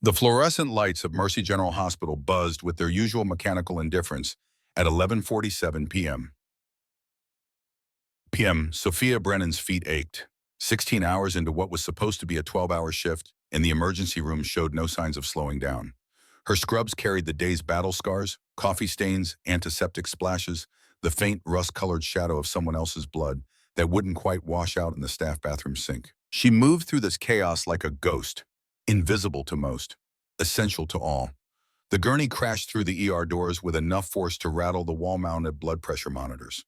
The fluorescent lights of Mercy General Hospital buzzed with their usual mechanical indifference at 11:47 p.m. Sophia Brennan's feet ached. 16 hours into what was supposed to be a 12-hour shift, and the emergency room showed no signs of slowing down. Her scrubs carried the day's battle scars, coffee stains, antiseptic splashes, the faint rust-colored shadow of someone else's blood that wouldn't quite wash out in the staff bathroom sink. She moved through this chaos like a ghost, invisible to most, essential to all. The gurney crashed through the ER doors with enough force to rattle the wall-mounted blood pressure monitors.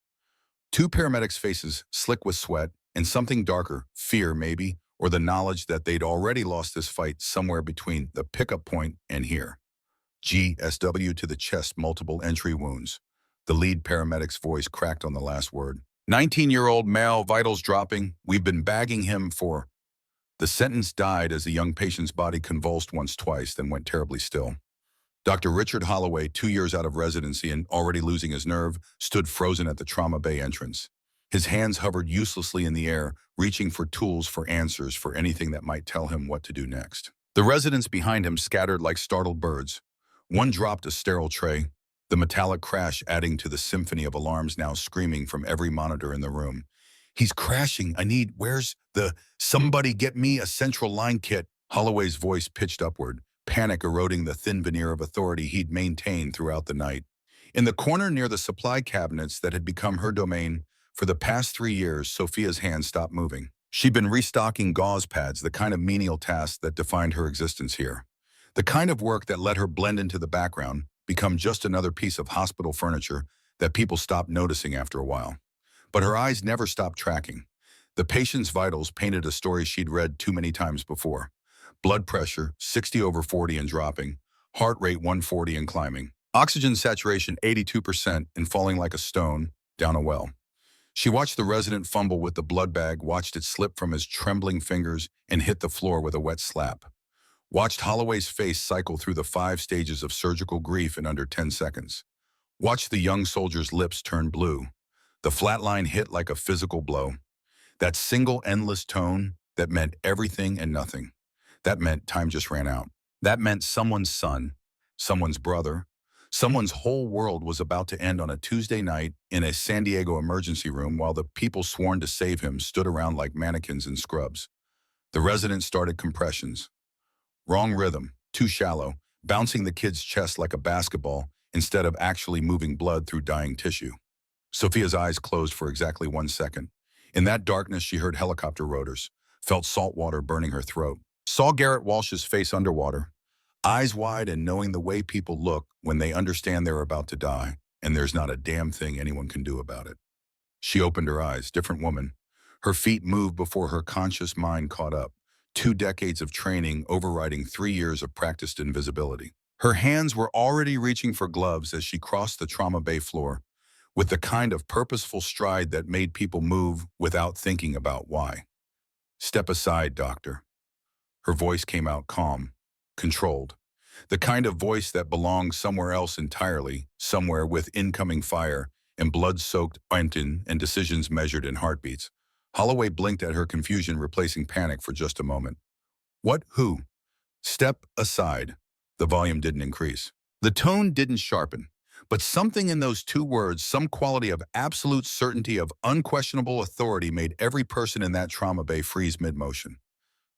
Two paramedics' faces slick with sweat and something darker, fear maybe, or the knowledge that they'd already lost this fight somewhere between the pickup point and here. GSW to the chest, multiple entry wounds. The lead paramedic's voice cracked on the last word. 19-year-old male, vitals dropping. We've been bagging him for... The sentence died as the young patient's body convulsed once, twice, then went terribly still. Dr. Richard Holloway, 2 years out of residency and already losing his nerve, stood frozen at the trauma bay entrance. His hands hovered uselessly in the air, reaching for tools, for answers, for anything that might tell him what to do next. The residents behind him scattered like startled birds. One dropped a sterile tray, the metallic crash adding to the symphony of alarms now screaming from every monitor in the room. He's crashing. Where's the... Somebody get me a central line kit. Holloway's voice pitched upward, panic eroding the thin veneer of authority he'd maintained throughout the night. In the corner near the supply cabinets that had become her domain, for the past 3 years, Sophia's hands stopped moving. She'd been restocking gauze pads, the kind of menial task that defined her existence here. The kind of work that let her blend into the background, become just another piece of hospital furniture that people stopped noticing after a while. But her eyes never stopped tracking. The patient's vitals painted a story she'd read too many times before. Blood pressure, 60/40 and dropping. Heart rate, 140 and climbing. Oxygen saturation, 82% and falling like a stone down a well. She watched the resident fumble with the blood bag, watched it slip from his trembling fingers and hit the floor with a wet slap. Watched Holloway's face cycle through the 5 stages of surgical grief in under 10 seconds. Watched the young soldier's lips turn blue. The flatline hit like a physical blow. That single endless tone that meant everything and nothing. That meant time just ran out. That meant someone's son, someone's brother, someone's whole world was about to end on a Tuesday night in a San Diego emergency room while the people sworn to save him stood around like mannequins in scrubs. The resident started compressions. Wrong rhythm, too shallow, bouncing the kid's chest like a basketball instead of actually moving blood through dying tissue. Sophia's eyes closed for exactly 1 second. In that darkness, she heard helicopter rotors, felt salt water burning her throat, saw Garrett Walsh's face underwater, eyes wide and knowing the way people look when they understand they're about to die, and there's not a damn thing anyone can do about it. She opened her eyes, different woman. Her feet moved before her conscious mind caught up, 2 decades of training overriding 3 years of practiced invisibility. Her hands were already reaching for gloves as she crossed the trauma bay floor, with the kind of purposeful stride that made people move without thinking about why. Step aside, doctor. Her voice came out calm, controlled. The kind of voice that belonged somewhere else entirely, somewhere with incoming fire and blood-soaked ointment and decisions measured in heartbeats. Holloway blinked at her confusion, replacing panic for just a moment. What? Who? Step aside. The volume didn't increase. The tone didn't sharpen. But something in those 2 words, some quality of absolute certainty, of unquestionable authority, made every person in that trauma bay freeze mid-motion.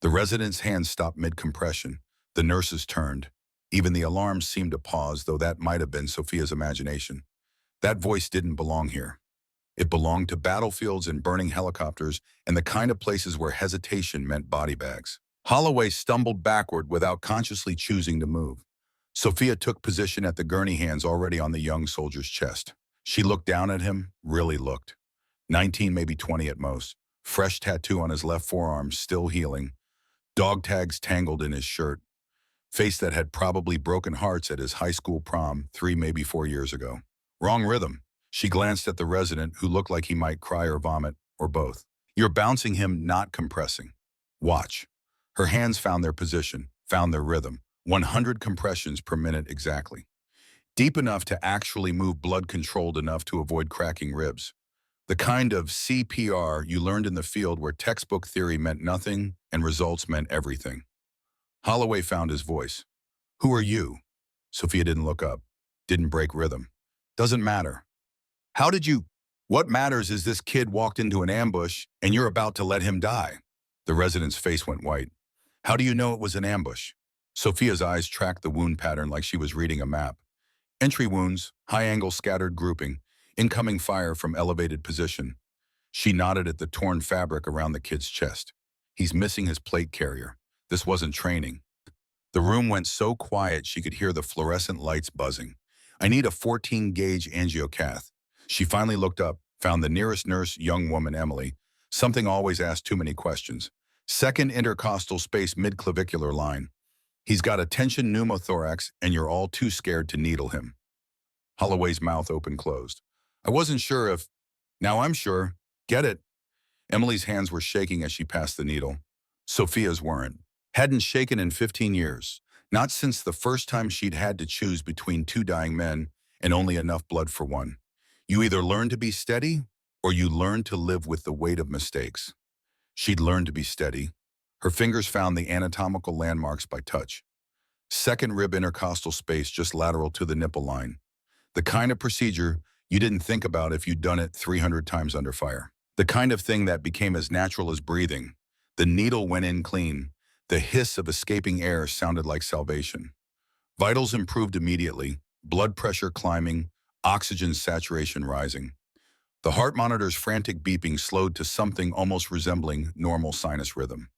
The resident's hands stopped mid-compression. The nurses turned. Even the alarms seemed to pause, though that might have been Sophia's imagination. That voice didn't belong here. It belonged to battlefields and burning helicopters and the kind of places where hesitation meant body bags. Holloway stumbled backward without consciously choosing to move. Sophia took position at the gurney, hands already on the young soldier's chest. She looked down at him, really looked. 19, maybe 20 at most. Fresh tattoo on his left forearm, still healing. Dog tags tangled in his shirt. Face that had probably broken hearts at his high school prom 3, maybe 4 years ago. Wrong rhythm. She glanced at the resident, who looked like he might cry or vomit, or both. You're bouncing him, not compressing. Watch. Her hands found their position, found their rhythm. 100 compressions per minute exactly. Deep enough to actually move blood, controlled enough to avoid cracking ribs. The kind of CPR you learned in the field where textbook theory meant nothing and results meant everything. Holloway found his voice. Who are you? Sophia didn't look up, didn't break rhythm. Doesn't matter. How did you? What matters is this kid walked into an ambush and you're about to let him die. The resident's face went white. How do you know it was an ambush? Sophia's eyes tracked the wound pattern like she was reading a map. Entry wounds, high-angle scattered grouping, incoming fire from elevated position. She nodded at the torn fabric around the kid's chest. He's missing his plate carrier. This wasn't training. The room went so quiet she could hear the fluorescent lights buzzing. I need a 14-gauge angiocath. She finally looked up, found the nearest nurse, young woman Emily. Something always asked too many questions. Second intercostal space mid-clavicular line. He's got a tension pneumothorax and you're all too scared to needle him. Holloway's mouth open-closed. I wasn't sure if... Now I'm sure. Get it? Emily's hands were shaking as she passed the needle. Sophia's weren't. Hadn't shaken in 15 years. Not since the first time she'd had to choose between two dying men and only enough blood for one. You either learn to be steady or you learn to live with the weight of mistakes. She'd learned to be steady. Her fingers found the anatomical landmarks by touch. Second rib intercostal space just lateral to the nipple line. The kind of procedure you didn't think about if you'd done it 300 times under fire. The kind of thing that became as natural as breathing. The needle went in clean. The hiss of escaping air sounded like salvation. Vitals improved immediately, blood pressure climbing, oxygen saturation rising. The heart monitor's frantic beeping slowed to something almost resembling normal sinus rhythm.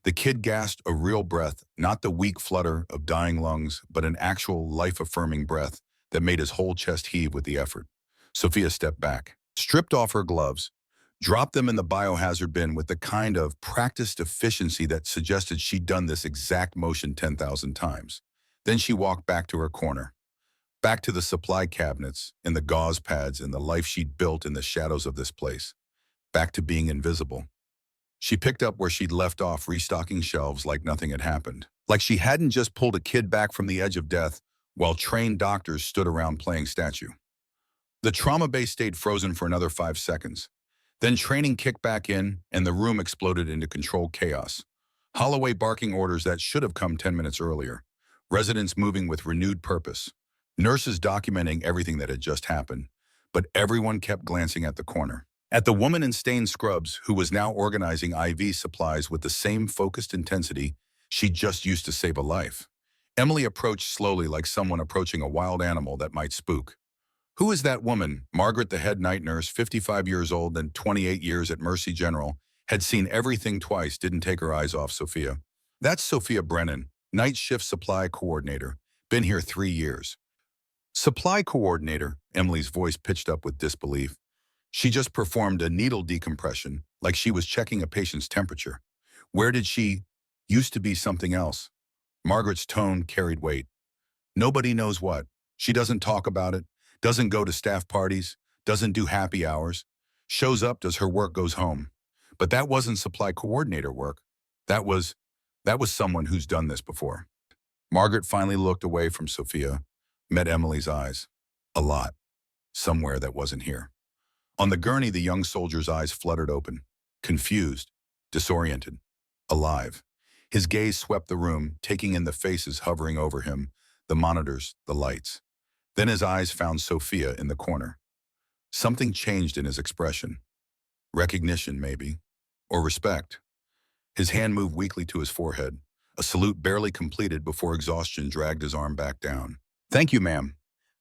The kid gasped a real breath, not the weak flutter of dying lungs, but an actual life-affirming breath that made his whole chest heave with the effort. Sophia stepped back, stripped off her gloves, dropped them in the biohazard bin with the kind of practiced efficiency that suggested she'd done this exact motion 10,000 times. Then she walked back to her corner, back to the supply cabinets and the gauze pads and the life she'd built in the shadows of this place, back to being invisible. She picked up where she'd left off, restocking shelves like nothing had happened. Like she hadn't just pulled a kid back from the edge of death while trained doctors stood around playing statue. The trauma base stayed frozen for another 5 seconds. Then training kicked back in and the room exploded into controlled chaos. Holloway barking orders that should have come 10 minutes earlier. Residents moving with renewed purpose. Nurses documenting everything that had just happened. But everyone kept glancing at the corner. At the woman in stained scrubs who was now organizing IV supplies with the same focused intensity she'd just used to save a life. Emily approached slowly like someone approaching a wild animal that might spook. Who is that woman? Margaret, the head night nurse, 55 years old and 28 years at Mercy General, had seen everything twice, didn't take her eyes off Sophia. That's Sophia Brennan, night shift supply coordinator. Been here 3 years. Supply coordinator, Emily's voice pitched up with disbelief. She just performed a needle decompression, like she was checking a patient's temperature. Where did she? Used to be something else. Margaret's tone carried weight. Nobody knows what. She doesn't talk about it, doesn't go to staff parties, doesn't do happy hours. Shows up, does her work, goes home. But that wasn't supply coordinator work. That was someone who's done this before. Margaret finally looked away from Sophia, met Emily's eyes. A lot. Somewhere that wasn't here. On the gurney, the young soldier's eyes fluttered open, confused, disoriented, alive. His gaze swept the room, taking in the faces hovering over him, the monitors, the lights. Then his eyes found Sophia in the corner. Something changed in his expression. Recognition, maybe, or respect. His hand moved weakly to his forehead, a salute barely completed before exhaustion dragged his arm back down. Thank you, ma'am.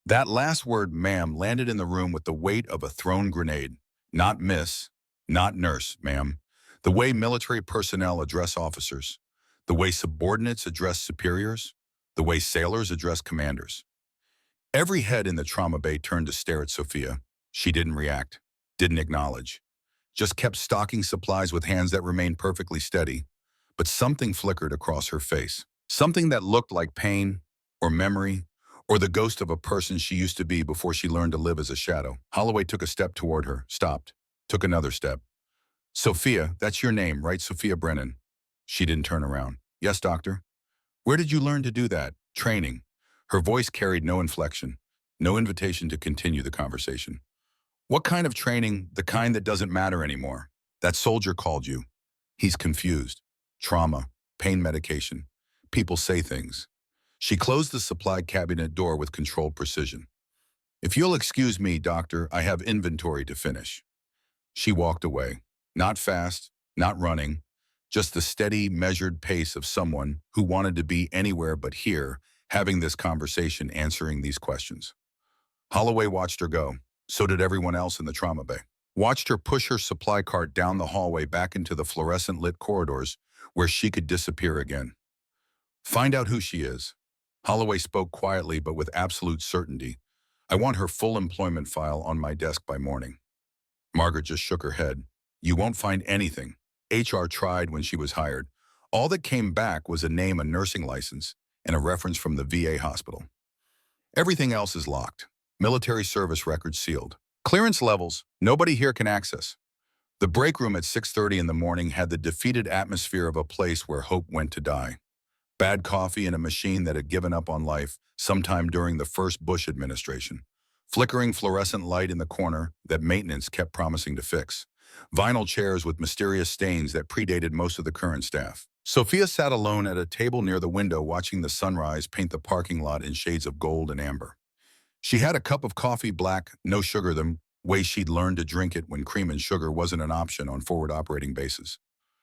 That last word, ma'am, landed in the room with the weight of a thrown grenade. Not miss, not nurse, ma'am. The way military personnel address officers, the way subordinates address superiors, the way sailors address commanders. Every head in the trauma bay turned to stare at Sophia. She didn't react, didn't acknowledge, just kept stocking supplies with hands that remained perfectly steady. But something flickered across her face, something that looked like pain or memory, or the ghost of a person she used to be before she learned to live as a shadow. Holloway took a step toward her, stopped, took another step. Sophia, that's your name, right? Sophia Brennan. She didn't turn around. Yes, doctor. Where did you learn to do that? Training. Her voice carried no inflection, no invitation to continue the conversation. What kind of training? The kind that doesn't matter anymore. That soldier called you. He's confused. Trauma, pain medication, people say things. She closed the supply cabinet door with controlled precision. If you'll excuse me, doctor, I have inventory to finish. She walked away. Not fast, not running, just the steady, measured pace of someone who wanted to be anywhere but here, having this conversation, answering these questions. Holloway watched her go. So did everyone else in the trauma bay. Watched her push her supply cart down the hallway back into the fluorescent-lit corridors where she could disappear again. Find out who she is. Holloway spoke quietly but with absolute certainty. I want her full employment file on my desk by morning. Margaret just shook her head. You won't find anything. HR tried when she was hired. All that came back was a name, a nursing license, and a reference from the VA hospital. Everything else is locked. Military service records sealed. Clearance levels, nobody here can access. The break room at 6:30 in the morning had the defeated atmosphere of a place where hope went to die. Bad coffee and a machine that had given up on life sometime during the first Bush administration. Flickering fluorescent light in the corner that maintenance kept promising to fix. Vinyl chairs with mysterious stains that predated most of the current staff. Sophia sat alone at a table near the window watching the sunrise paint the parking lot in shades of gold and amber. She had a cup of coffee, black, no sugar, the way she'd learned to drink it when cream and sugar wasn't an option on forward operating bases.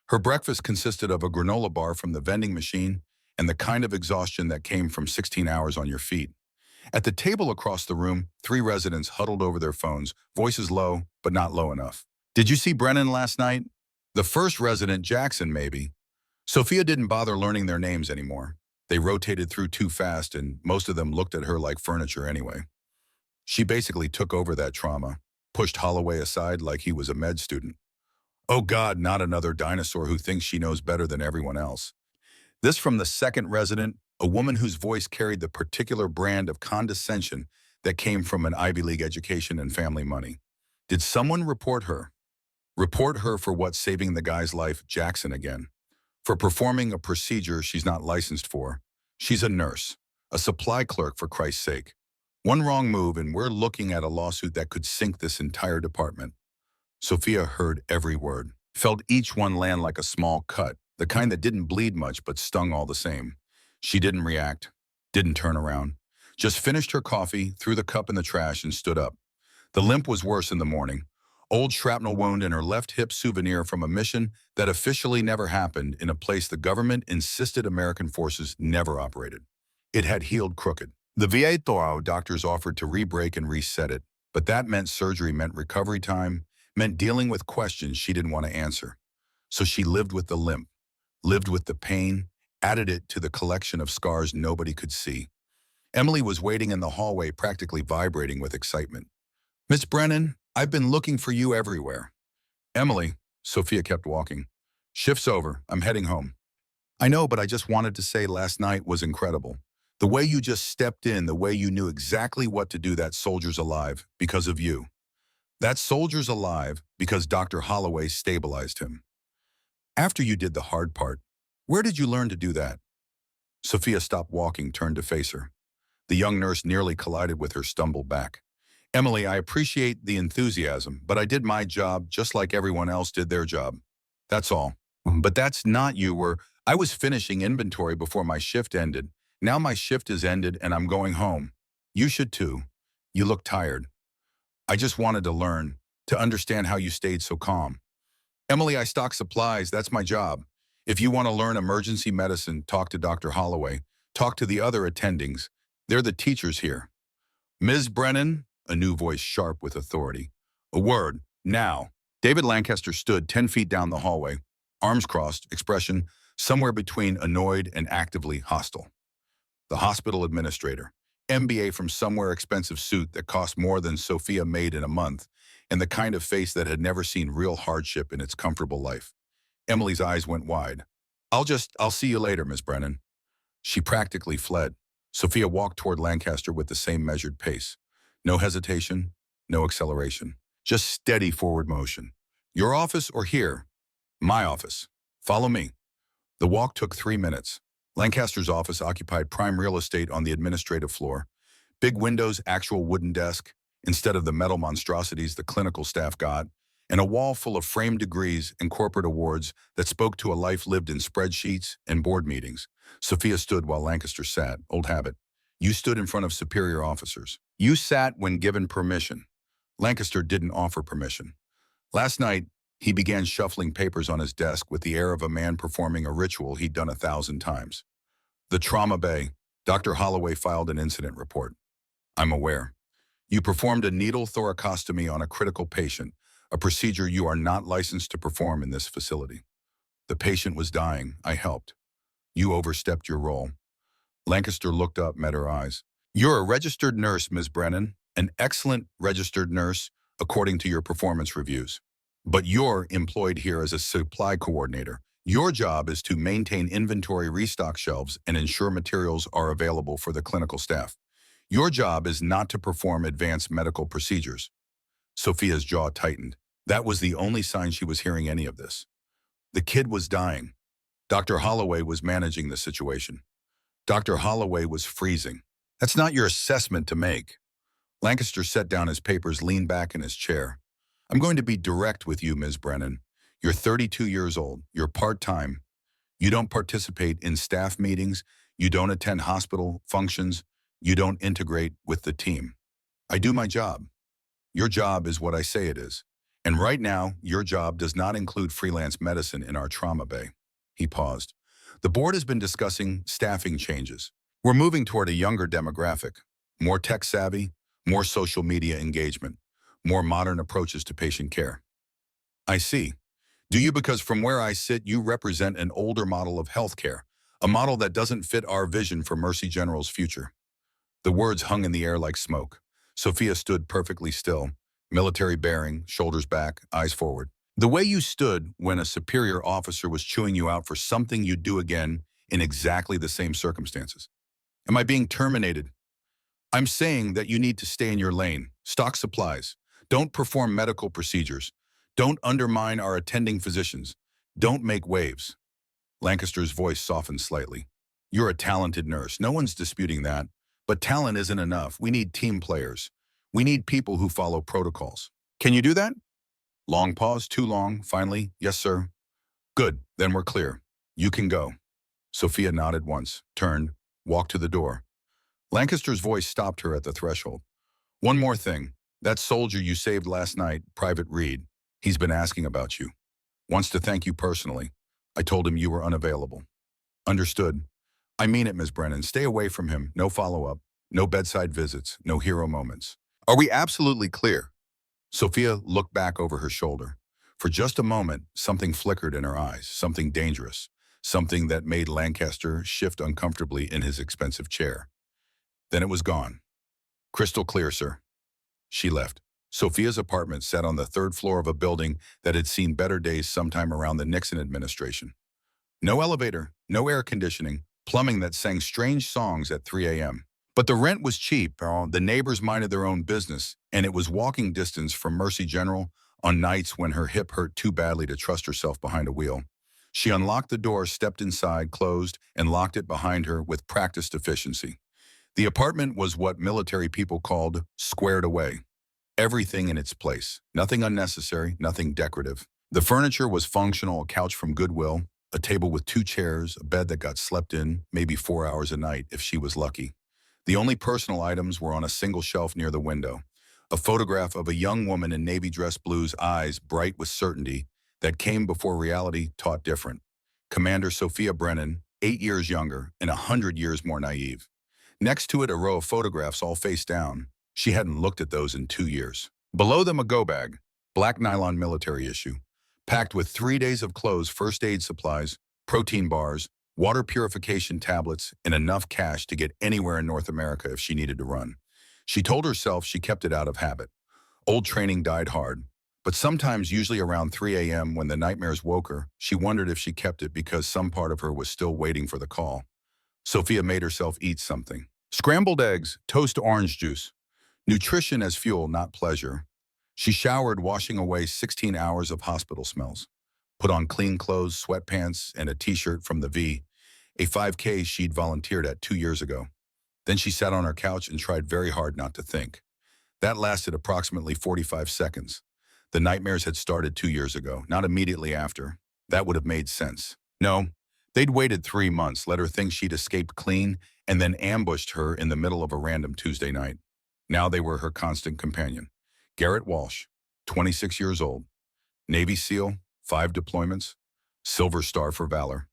Her breakfast consisted of a granola bar from the vending machine and the kind of exhaustion that came from 16 hours on your feet. At the table across the room, 3 residents huddled over their phones, voices low, but not low enough. Did you see Brennan last night? The first resident, Jackson, maybe. Sophia didn't bother learning their names anymore. They rotated through too fast, and most of them looked at her like furniture anyway. She basically took over that trauma, pushed Holloway aside like he was a med student. Oh God, not another dinosaur who thinks she knows better than everyone else. This from the second resident, a woman whose voice carried the particular brand of condescension that came from an Ivy League education and family money. Did someone report her? Report her for what, saving the guy's life, Jackson again. For performing a procedure she's not licensed for. She's a nurse, a supply clerk for Christ's sake. One wrong move and we're looking at a lawsuit that could sink this entire department. Sophia heard every word, felt each one land like a small cut, the kind that didn't bleed much but stung all the same. She didn't react, didn't turn around, just finished her coffee, threw the cup in the trash and stood up. The limp was worse in the morning. Old shrapnel wound in her left hip, souvenir from a mission that officially never happened in a place the government insisted American forces never operated. It had healed crooked. The VA doctors offered to re-break and reset it, but that meant surgery, meant recovery time, meant dealing with questions she didn't want to answer. So she lived with the limp, lived with the pain, added it to the collection of scars nobody could see. Emily was waiting in the hallway, practically vibrating with excitement. Miss Brennan, I've been looking for you everywhere. Emily, Sophia kept walking. Shift's over. I'm heading home. I know, but I just wanted to say last night was incredible. The way you just stepped in, the way you knew exactly what to do. That soldier's alive because of you. That soldier's alive because Dr. Holloway stabilized him. After you did the hard part, where did you learn to do that? Sophia stopped walking, turned to face her. The young nurse nearly collided with her, stumbled back. Emily, I appreciate the enthusiasm, but I did my job just like everyone else did their job. That's all. But that's not you. I was finishing inventory before my shift ended. Now my shift is ended and I'm going home. You should too. You look tired. I just wanted to learn, to understand how you stayed so calm. Emily, I stock supplies. That's my job. If you want to learn emergency medicine, talk to Dr. Holloway. Talk to the other attendings. They're the teachers here. Ms. Brennan, a new voice sharp with authority. A word, now. David Lancaster stood 10 feet down the hallway, arms crossed, expression somewhere between annoyed and actively hostile. The hospital administrator, MBA from somewhere, expensive suit that cost more than Sophia made in a month, and the kind of face that had never seen real hardship in its comfortable life. Emily's eyes went wide. I'll see you later, Miss Brennan. She practically fled. Sophia walked toward Lancaster with the same measured pace. No hesitation, no acceleration. Just steady forward motion. Your office or here? My office. Follow me. The walk took 3 minutes. Lancaster's office occupied prime real estate on the administrative floor. Big windows, actual wooden desk, instead of the metal monstrosities the clinical staff got, and a wall full of framed degrees and corporate awards that spoke to a life lived in spreadsheets and board meetings. Sophia stood while Lancaster sat, old habit. You stood in front of superior officers. You sat when given permission. Lancaster didn't offer permission. Last night, he began shuffling papers on his desk with the air of a man performing a ritual he'd done 1,000 times. The trauma bay. Dr. Holloway filed an incident report. I'm aware. You performed a needle thoracostomy on a critical patient, a procedure you are not licensed to perform in this facility. The patient was dying. I helped. You overstepped your role. Lancaster looked up, met her eyes. You're a registered nurse, Ms. Brennan, an excellent registered nurse, according to your performance reviews. But you're employed here as a supply coordinator. Your job is to maintain inventory, restock shelves, and ensure materials are available for the clinical staff. Your job is not to perform advanced medical procedures. Sophia's jaw tightened. That was the only sign she was hearing any of this. The kid was dying. Dr. Holloway was managing the situation. Dr. Holloway was freezing. That's not your assessment to make. Lancaster set down his papers, leaned back in his chair. I'm going to be direct with you, Ms. Brennan. You're 32 years old. You're part-time. You don't participate in staff meetings. You don't attend hospital functions. You don't integrate with the team. I do my job. Your job is what I say it is. And right now, your job does not include freelance medicine in our trauma bay. He paused. The board has been discussing staffing changes. We're moving toward a younger demographic, more tech-savvy, more social media engagement, more modern approaches to patient care. I see. Do you? Because from where I sit, you represent an older model of healthcare, a model that doesn't fit our vision for Mercy General's future. The words hung in the air like smoke. Sophia stood perfectly still, military bearing, shoulders back, eyes forward. The way you stood when a superior officer was chewing you out for something you'd do again in exactly the same circumstances. Am I being terminated? I'm saying that you need to stay in your lane, stock supplies. Don't perform medical procedures. Don't undermine our attending physicians. Don't make waves. Lancaster's voice softened slightly. You're a talented nurse. No one's disputing that. But talent isn't enough. We need team players. We need people who follow protocols. Can you do that? Long pause, too long. Finally, yes, sir. Good, then we're clear. You can go. Sophia nodded once, turned, walked to the door. Lancaster's voice stopped her at the threshold. One more thing. That soldier you saved last night, Private Reed, he's been asking about you. Wants to thank you personally. I told him you were unavailable. Understood. I mean it, Ms. Brennan. Stay away from him. No follow-up. No bedside visits. No hero moments. Are we absolutely clear? Sophia looked back over her shoulder. For just a moment, something flickered in her eyes, something dangerous, something that made Lancaster shift uncomfortably in his expensive chair. Then it was gone. Crystal clear, sir. She left. Sophia's apartment sat on the third floor of a building that had seen better days sometime around the Nixon administration. No elevator, no air conditioning, plumbing that sang strange songs at 3 a.m. But the rent was cheap, the neighbors minded their own business, and it was walking distance from Mercy General on nights when her hip hurt too badly to trust herself behind a wheel. She unlocked the door, stepped inside, closed, and locked it behind her with practiced efficiency. The apartment was what military people called squared away. Everything in its place. Nothing unnecessary, nothing decorative. The furniture was functional, a couch from Goodwill, a table with 2 chairs, a bed that got slept in, maybe 4 hours a night if she was lucky. The only personal items were on a single shelf near the window. A photograph of a young woman in navy dress blues, eyes bright with certainty, that came before reality taught different. Commander Sophia Brennan, 8 years younger and 100 years more naive. Next to it, a row of photographs all face down. She hadn't looked at those in 2 years. Below them, a go bag, black nylon military issue, packed with 3 days of clothes, first aid supplies, protein bars, water purification tablets, and enough cash to get anywhere in North America if she needed to run. She told herself she kept it out of habit. Old training died hard, but sometimes, usually around 3 a.m. when the nightmares woke her, she wondered if she kept it because some part of her was still waiting for the call. Sophia made herself eat something. Scrambled eggs, toast orange juice. Nutrition as fuel, not pleasure. She showered, washing away 16 hours of hospital smells. Put on clean clothes, sweatpants, and a t-shirt from the V, a 5K she'd volunteered at 2 years ago. Then she sat on her couch and tried very hard not to think. That lasted approximately 45 seconds. The nightmares had started 2 years ago, not immediately after. That would have made sense. No, they'd waited 3 months, let her think she'd escaped clean, and then ambushed her in the middle of a random Tuesday night. Now they were her constant companion. Garrett Walsh, 26 years old, Navy SEAL, 5 deployments, Silver Star for Valor.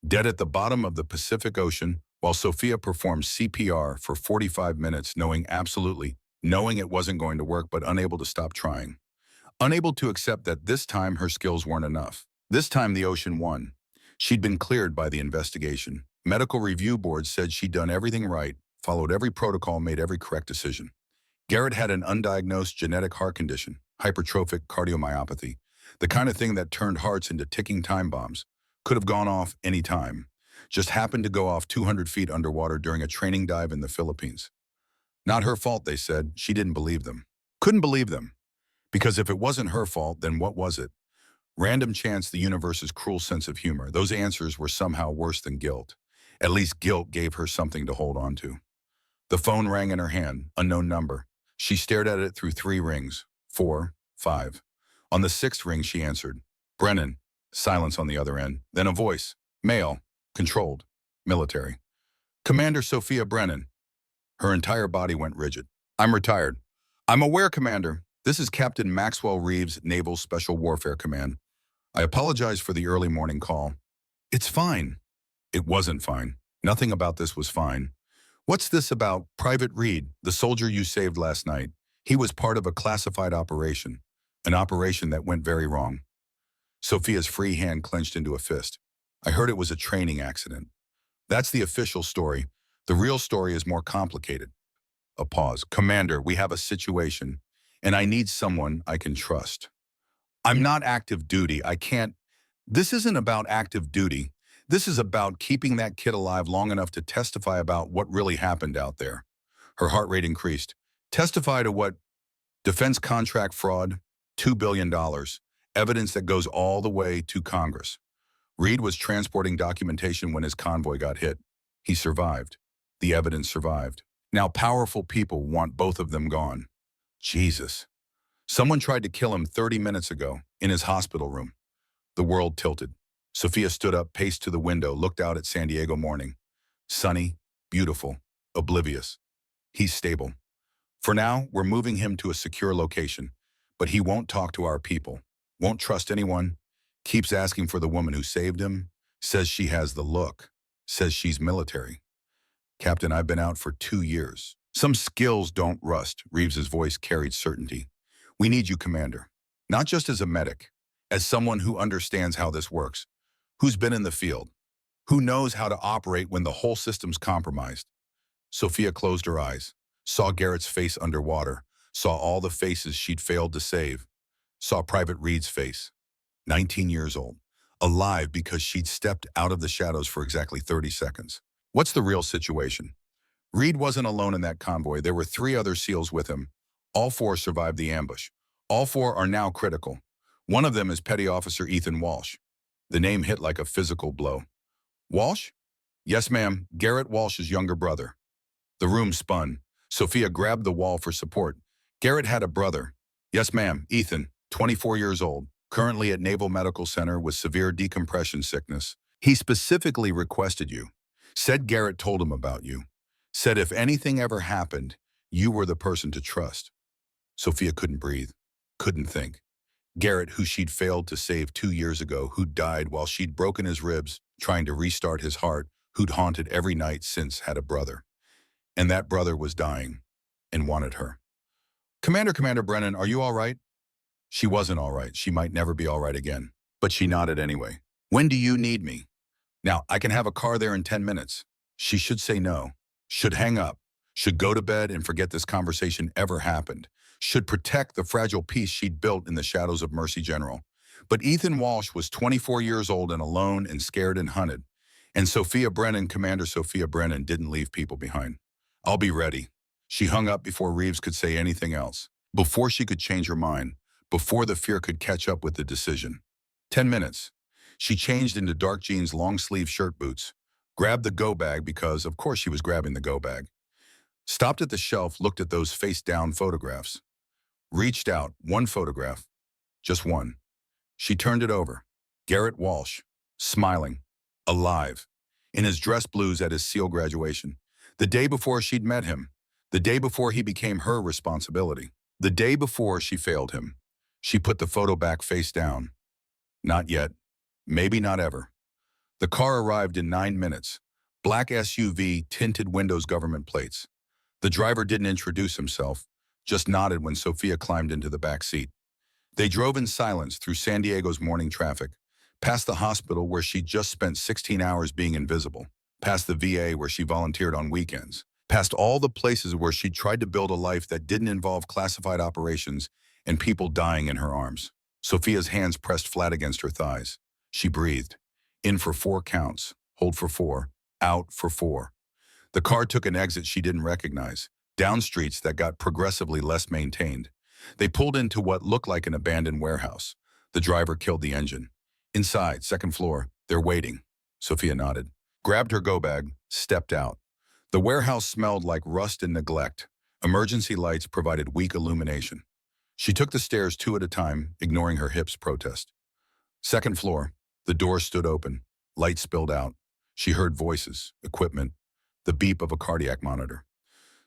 Dead at the bottom of the Pacific Ocean while Sophia performed CPR for 45 minutes, knowing it wasn't going to work, but unable to stop trying. Unable to accept that this time her skills weren't enough. This time the ocean won. She'd been cleared by the investigation. Medical review board said she'd done everything right, followed every protocol, made every correct decision. Garrett had an undiagnosed genetic heart condition, hypertrophic cardiomyopathy, the kind of thing that turned hearts into ticking time bombs. Could have gone off any time. Just happened to go off 200 feet underwater during a training dive in the Philippines. Not her fault, they said. She didn't believe them. Couldn't believe them. Because if it wasn't her fault, then what was it? Random chance, the universe's cruel sense of humor. Those answers were somehow worse than guilt. At least guilt gave her something to hold on to. The phone rang in her hand, unknown number. She stared at it through 3 rings, 4, 5. On the 6th ring, she answered. Brennan. Silence on the other end. Then a voice. Male. Controlled. Military. Commander Sophia Brennan. Her entire body went rigid. I'm retired. I'm aware, Commander. This is Captain Maxwell Reeves, Naval Special Warfare Command. I apologize for the early morning call. It's fine. It wasn't fine. Nothing about this was fine. What's this about Private Reed, the soldier you saved last night? He was part of a classified operation, an operation that went very wrong. Sophia's free hand clenched into a fist. I heard it was a training accident. That's the official story. The real story is more complicated. A pause. Commander, we have a situation, and I need someone I can trust. I'm not active duty. I can't. This isn't about active duty. This is about keeping that kid alive long enough to testify about what really happened out there. Her heart rate increased. Testify to what? Defense contract fraud, $2 billion. Evidence that goes all the way to Congress. Reed was transporting documentation when his convoy got hit. He survived. The evidence survived. Now powerful people want both of them gone. Jesus. Someone tried to kill him 30 minutes ago in his hospital room. The world tilted. Sophia stood up, paced to the window, looked out at San Diego morning. Sunny, beautiful, oblivious. He's stable. For now, we're moving him to a secure location, but he won't talk to our people, won't trust anyone, keeps asking for the woman who saved him, says she has the look, says she's military. Captain, I've been out for 2 years. Some skills don't rust, Reeves's voice carried certainty. We need you, Commander, not just as a medic, as someone who understands how this works, who's been in the field, who knows how to operate when the whole system's compromised. Sophia closed her eyes, saw Garrett's face underwater, saw all the faces she'd failed to save, saw Private Reed's face, 19 years old, alive because she'd stepped out of the shadows for exactly 30 seconds. What's the real situation? Reed wasn't alone in that convoy. There were 3 other SEALs with him. All 4 survived the ambush. All 4 are now critical. One of them is Petty Officer Ethan Walsh. The name hit like a physical blow. Walsh? Yes, ma'am. Garrett Walsh's younger brother. The room spun. Sophia grabbed the wall for support. Garrett had a brother. Yes, ma'am. Ethan, 24 years old, currently at Naval Medical Center with severe decompression sickness. He specifically requested you. Said Garrett told him about you. Said if anything ever happened, you were the person to trust. Sophia couldn't breathe, couldn't think. Garrett, who she'd failed to save 2 years ago, who'd died while she'd broken his ribs, trying to restart his heart, who'd haunted every night since, had a brother. And that brother was dying and wanted her. Commander Brennan, are you all right? She wasn't all right. She might never be all right again. But she nodded anyway. When do you need me? Now, I can have a car there in 10 minutes. She should say no. Should hang up. Should go to bed and forget this conversation ever happened. Should protect the fragile peace she'd built in the shadows of Mercy General. But Ethan Walsh was 24 years old and alone and scared and hunted. And Sophia Brennan, Commander Sophia Brennan, didn't leave people behind. I'll be ready. She hung up before Reeves could say anything else. Before she could change her mind. Before the fear could catch up with the decision. 10 minutes. She changed into dark jeans, long-sleeve shirt boots. Grabbed the go bag because, of course, she was grabbing the go bag. Stopped at the shelf, looked at those face-down photographs. Reached out, one photograph. Just one. She turned it over. Garrett Walsh, smiling, alive, in his dress blues at his SEAL graduation. The day before she'd met him. The day before he became her responsibility. The day before she failed him. She put the photo back face down. Not yet. Maybe not ever. The car arrived in 9 minutes. Black SUV, tinted windows, government plates. The driver didn't introduce himself, just nodded when Sophia climbed into the back seat. They drove in silence through San Diego's morning traffic, past the hospital where she'd just spent 16 hours being invisible, past the VA where she volunteered on weekends, past all the places where she'd tried to build a life that didn't involve classified operations and people dying in her arms. Sophia's hands pressed flat against her thighs. She breathed. In for 4 counts, hold for 4, out for 4. The car took an exit she didn't recognize, down streets that got progressively less maintained. They pulled into what looked like an abandoned warehouse. The driver killed the engine. Inside, 2nd floor, they're waiting. Sophia nodded, grabbed her go-bag, stepped out. The warehouse smelled like rust and neglect. Emergency lights provided weak illumination. She took the stairs 2 at a time, ignoring her hips' protest. 2nd floor, the door stood open. Light spilled out. She heard voices, equipment, the beep of a cardiac monitor.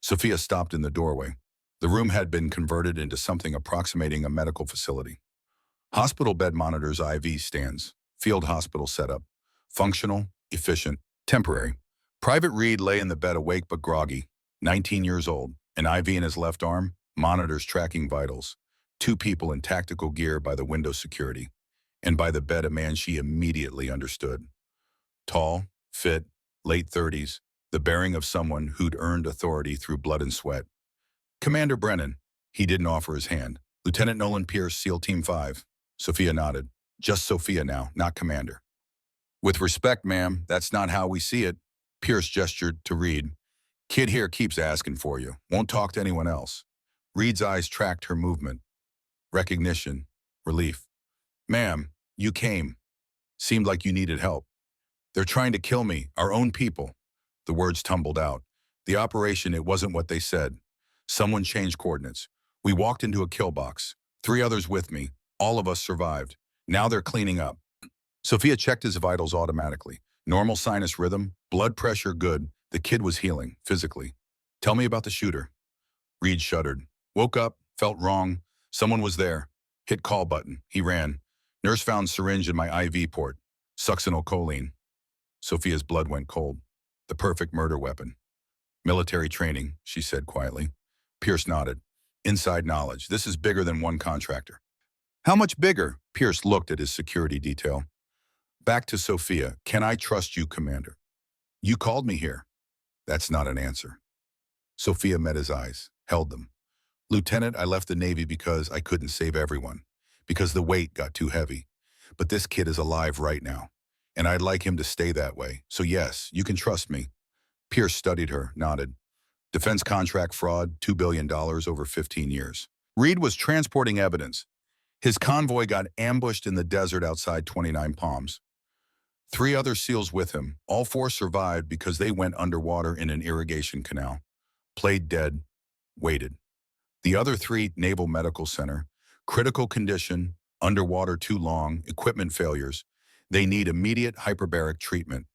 Sophia stopped in the doorway. The room had been converted into something approximating a medical facility. Hospital bed monitors, IV stands, field hospital setup. Functional, efficient, temporary. Private Reed lay in the bed awake but groggy, 19 years old, an IV in his left arm, monitors tracking vitals. 2 people in tactical gear by the window security. And by the bed, a man she immediately understood. Tall, fit, late 30s, the bearing of someone who'd earned authority through blood and sweat. Commander Brennan. He didn't offer his hand. Lieutenant Nolan Pierce, SEAL Team 5. Sophia nodded. Just Sophia now, not Commander. With respect, ma'am, that's not how we see it. Pierce gestured to Reed. Kid here keeps asking for you. Won't talk to anyone else. Reed's eyes tracked her movement. Recognition. Relief. Ma'am, you came. Seemed like you needed help. They're trying to kill me, our own people. The words tumbled out. The operation, it wasn't what they said. Someone changed coordinates. We walked into a kill box. 3 others with me. All of us survived. Now they're cleaning up. Sophia checked his vitals automatically. Normal sinus rhythm, blood pressure good. The kid was healing, physically. Tell me about the shooter. Reed shuddered. Woke up, felt wrong. Someone was there. Hit call button. He ran. Nurse found syringe in my IV port. Succinylcholine. Sophia's blood went cold. The perfect murder weapon. Military training, she said quietly. Pierce nodded. Inside knowledge. This is bigger than one contractor. How much bigger? Pierce looked at his security detail. Back to Sophia. Can I trust you, Commander? You called me here. That's not an answer. Sophia met his eyes, held them. Lieutenant, I left the Navy because I couldn't save everyone, because the weight got too heavy. But this kid is alive right now, and I'd like him to stay that way. So yes, you can trust me. Pierce studied her, nodded. Defense contract fraud, $2 billion over 15 years. Reed was transporting evidence. His convoy got ambushed in the desert outside 29 Palms. 3 other SEALs with him. All 4 survived because they went underwater in an irrigation canal. Played dead, waited. The other 3, Naval Medical Center. Critical condition, underwater too long, equipment failures. They need immediate hyperbaric treatment.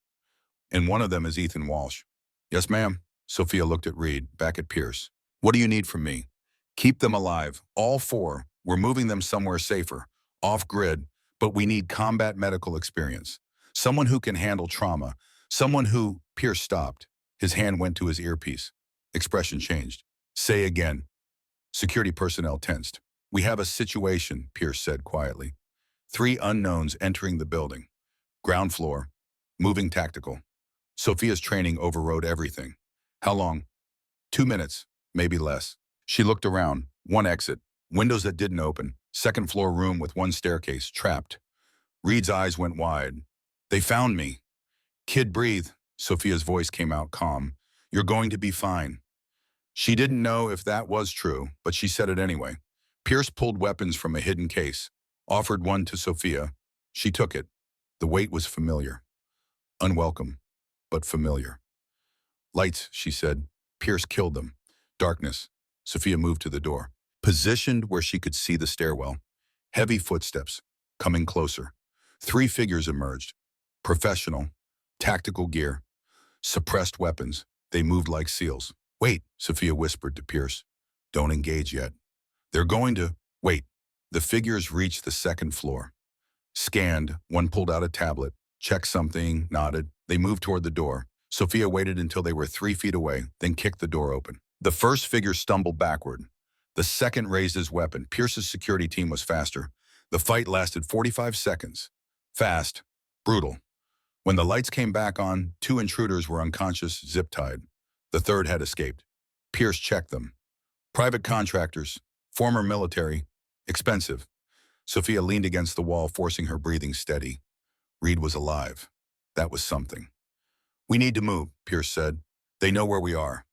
And one of them is Ethan Walsh. Yes, ma'am. Sophia looked at Reed, back at Pierce. What do you need from me? Keep them alive. All 4. We're moving them somewhere safer, off-grid, but we need combat medical experience. Someone who can handle trauma. Someone who... Pierce stopped. His hand went to his earpiece. Expression changed. Say again. Security personnel tensed. We have a situation, Pierce said quietly. 3 unknowns entering the building. Ground floor. Moving tactical. Sophia's training overrode everything. How long? 2 minutes, maybe less. She looked around. 1 exit. Windows that didn't open. 2nd floor room with 1 staircase, trapped. Reed's eyes went wide. They found me. Kid, breathe. Sophia's voice came out calm. You're going to be fine. She didn't know if that was true, but she said it anyway. Pierce pulled weapons from a hidden case, offered one to Sophia. She took it. The weight was familiar. Unwelcome, but familiar. Lights, she said. Pierce killed them. Darkness. Sophia moved to the door. Positioned where she could see the stairwell. Heavy footsteps, coming closer. 3 figures emerged. Professional, tactical gear, suppressed weapons. They moved like seals. Wait, Sophia whispered to Pierce. Don't engage yet. They're going to... Wait. The figures reached the second floor. Scanned, one pulled out a tablet, checked something, nodded. They moved toward the door. Sophia waited until they were 3 feet away, then kicked the door open. The first figure stumbled backward. The second raised his weapon. Pierce's security team was faster. The fight lasted 45 seconds. Fast, brutal. When the lights came back on, 2 intruders were unconscious, zip-tied. The third had escaped. Pierce checked them. Private contractors, former military, expensive. Sophia leaned against the wall, forcing her breathing steady. Reed was alive. That was something. We need to move, Pierce said. They know where we are.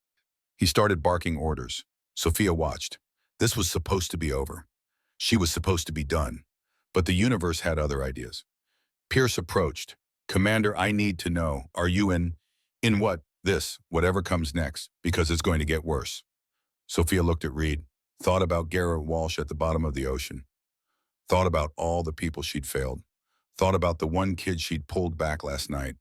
He started barking orders. Sophia watched. This was supposed to be over. She was supposed to be done. But the universe had other ideas. Pierce approached. Commander, I need to know, are you in what? This, whatever comes next, because it's going to get worse. Sophia looked at Reed, thought about Garrett Walsh at the bottom of the ocean, thought about all the people she'd failed, thought about the one kid she'd pulled back last night.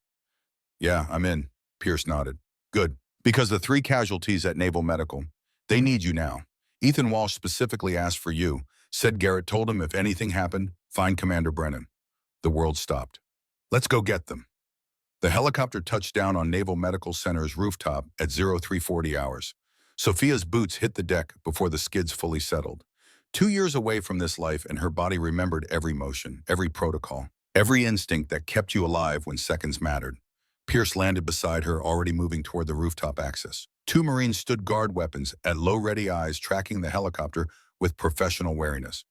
Yeah, I'm in, Pierce nodded. Good, because the 3 casualties at Naval Medical, they need you now. Ethan Walsh specifically asked for you, said Garrett told him if anything happened, find Commander Brennan. The world stopped. Let's go get them. The helicopter touched down on Naval Medical Center's rooftop at 0340 hours. Sophia's boots hit the deck before the skids fully settled. 2 years away from this life, and her body remembered every motion, every protocol, every instinct that kept you alive when seconds mattered. Pierce landed beside her, already moving toward the rooftop access. 2 Marines stood guard weapons at low ready eyes, tracking the helicopter with professional wariness.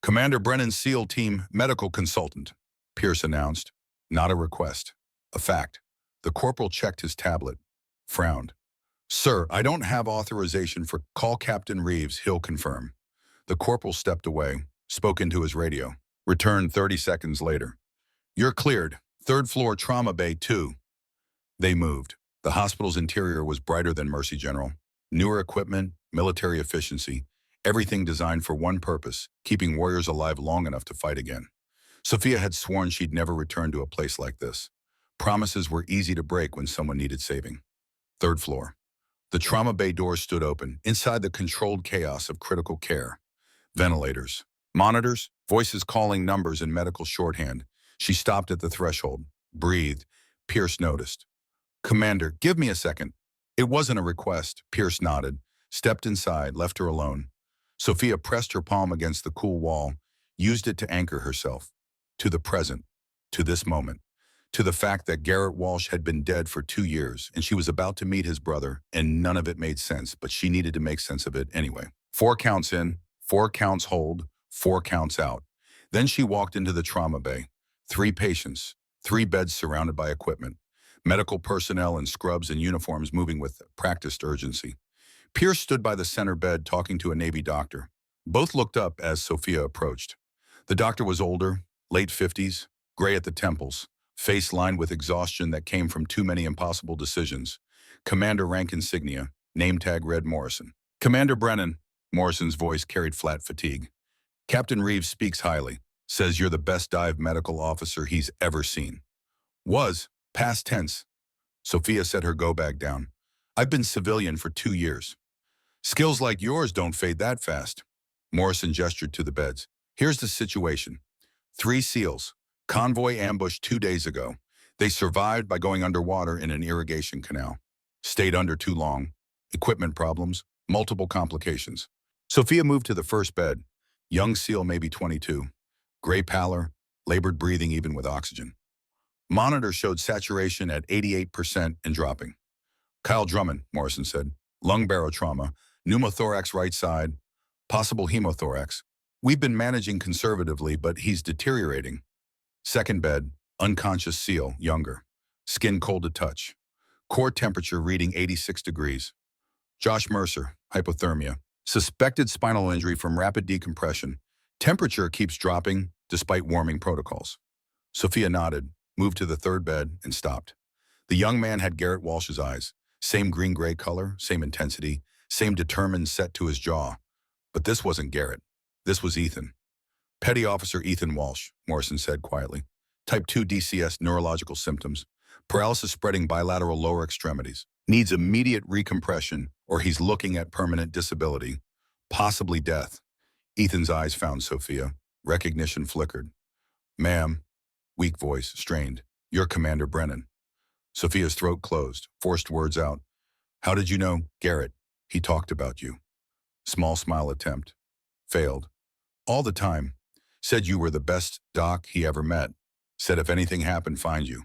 Commander Brennan, SEAL Team Medical Consultant, Pierce announced. Not a request. A fact. The corporal checked his tablet, frowned. Sir, I don't have authorization for call Captain Reeves, he'll confirm. The corporal stepped away, spoke into his radio. Returned 30 seconds later. You're cleared. 3rd floor trauma bay 2. They moved. The hospital's interior was brighter than Mercy General. Newer equipment, military efficiency, everything designed for one purpose, keeping warriors alive long enough to fight again. Sophia had sworn she'd never return to a place like this. Promises were easy to break when someone needed saving. 3rd floor. The trauma bay doors stood open, inside the controlled chaos of critical care. Ventilators, monitors, voices calling numbers in medical shorthand. She stopped at the threshold, breathed. Pierce noticed. Commander, give me a second. It wasn't a request. Pierce nodded, stepped inside, left her alone. Sophia pressed her palm against the cool wall, used it to anchor herself. To the present, to this moment, to the fact that Garrett Walsh had been dead for 2 years, and she was about to meet his brother, and none of it made sense, but she needed to make sense of it anyway. 4 counts in, 4 counts hold, 4 counts out. Then she walked into the trauma bay. 3 patients, 3 beds surrounded by equipment, medical personnel in scrubs and uniforms moving with practiced urgency. Pierce stood by the center bed talking to a Navy doctor. Both looked up as Sophia approached. The doctor was older, late 50s, gray at the temples, face lined with exhaustion that came from too many impossible decisions. Commander rank insignia, name tag read Morrison. Commander Brennan, Morrison's voice carried flat fatigue. Captain Reeves speaks highly, says you're the best dive medical officer he's ever seen. Was, past tense. Sophia set her go bag down. I've been civilian for 2 years. Skills like yours don't fade that fast. Morrison gestured to the beds. Here's the situation. 3 SEALs. Convoy ambushed 2 days ago. They survived by going underwater in an irrigation canal. Stayed under too long. Equipment problems. Multiple complications. Sophia moved to the first bed. Young SEAL, maybe 22. Gray pallor, labored breathing even with oxygen. Monitor showed saturation at 88% and dropping. Kyle Drummond, Morrison said. Lung barotrauma, pneumothorax right side, possible hemothorax. We've been managing conservatively, but he's deteriorating. Second bed, unconscious SEAL, younger. Skin cold to touch. Core temperature reading 86 degrees. Josh Mercer, hypothermia. Suspected spinal injury from rapid decompression. Temperature keeps dropping despite warming protocols. Sophia nodded, moved to the third bed, and stopped. The young man had Garrett Walsh's eyes. Same green-gray color, same intensity, same determined set to his jaw. But this wasn't Garrett. This was Ethan. Petty Officer Ethan Walsh, Morrison said quietly. Type 2 DCS neurological symptoms. Paralysis spreading bilateral lower extremities. Needs immediate recompression or he's looking at permanent disability. Possibly death. Ethan's eyes found Sophia. Recognition flickered. Ma'am. Weak voice, strained. You're Commander Brennan. Sophia's throat closed, forced words out. How did you know, Garrett? He talked about you. Small smile attempt. Failed. All the time. Said you were the best doc he ever met. Said if anything happened, find you.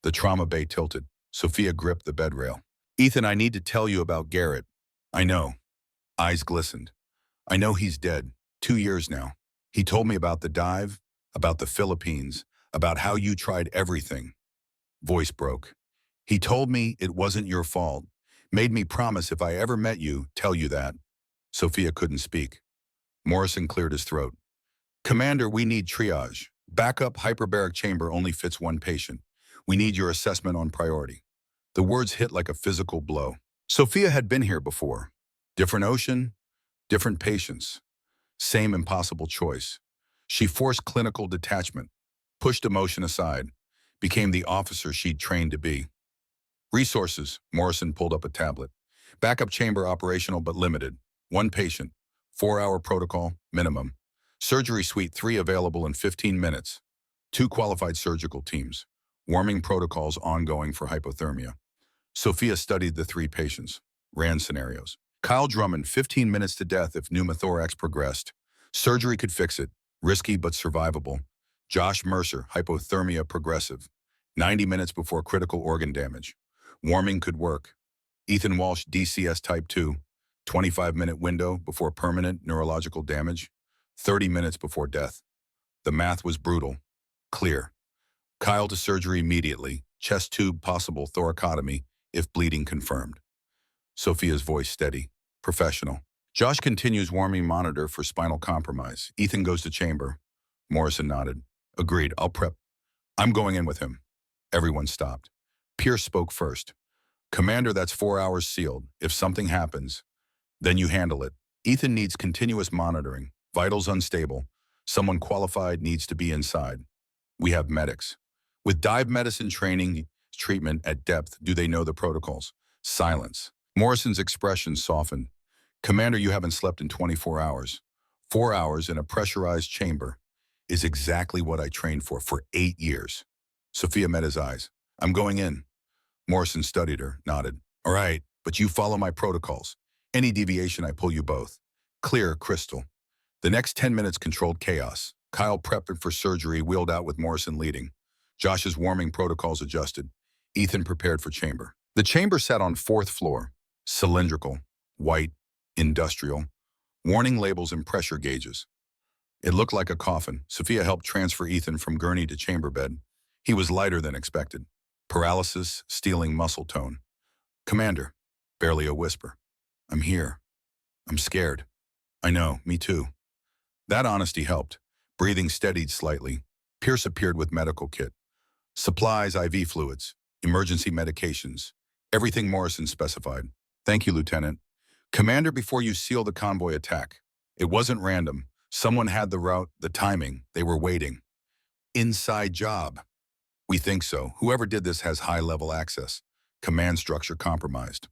The trauma bay tilted. Sophia gripped the bed rail. Ethan, I need to tell you about Garrett. I know. Eyes glistened. I know he's dead. 2 years now. He told me about the dive, about the Philippines, about how you tried everything. Voice broke. He told me it wasn't your fault. Made me promise if I ever met you, tell you that. Sophia couldn't speak. Morrison cleared his throat. Commander, we need triage. Backup hyperbaric chamber only fits 1 patient. We need your assessment on priority. The words hit like a physical blow. Sophia had been here before. Different ocean, different patients. Same impossible choice. She forced clinical detachment, pushed emotion aside, became the officer she'd trained to be. Resources, Morrison pulled up a tablet. Backup chamber operational but limited. 1 patient. 4-hour protocol, minimum. Surgery suite 3 available in 15 minutes. 2 qualified surgical teams. Warming protocols ongoing for hypothermia. Sophia studied the 3 patients. Ran scenarios. Kyle Drummond, 15 minutes to death if pneumothorax progressed. Surgery could fix it. Risky but survivable. Josh Mercer, hypothermia progressive. 90 minutes before critical organ damage. Warming could work. Ethan Walsh, DCS type 2. 25-minute window before permanent neurological damage. 30 minutes before death. The math was brutal. Clear. Kyle to surgery immediately. Chest tube possible thoracotomy if bleeding confirmed. Sophia's voice steady. Professional. Josh continues warming monitor for spinal compromise. Ethan goes to chamber. Morrison nodded. Agreed, I'll prep. I'm going in with him. Everyone stopped. Pierce spoke first. Commander, that's 4 hours sealed. If something happens, then you handle it. Ethan needs continuous monitoring. Vitals unstable. Someone qualified needs to be inside. We have medics. With dive medicine training, treatment at depth, do they know the protocols? Silence. Morrison's expression softened. Commander, you haven't slept in 24 hours. 4 hours in a pressurized chamber is exactly what I trained for 8 years. Sophia met his eyes. I'm going in. Morrison studied her, nodded. All right, but you follow my protocols. Any deviation, I pull you both. Clear, crystal. The next 10 minutes controlled chaos. Kyle prepped for surgery, wheeled out with Morrison leading. Josh's warming protocols adjusted. Ethan prepared for chamber. The chamber sat on 4th floor. Cylindrical, white, industrial. Warning labels and pressure gauges. It looked like a coffin. Sophia helped transfer Ethan from gurney to chamber bed. He was lighter than expected. Paralysis, stealing muscle tone. Commander, barely a whisper. I'm here. I'm scared. I know, me too. That honesty helped. Breathing steadied slightly. Pierce appeared with medical kit. Supplies, IV fluids, emergency medications. Everything Morrison specified. Thank you, Lieutenant. Commander, before you seal the convoy attack. It wasn't random. Someone had the route, the timing. They were waiting. Inside job. We think so. Whoever did this has high-level access. Command structure compromised.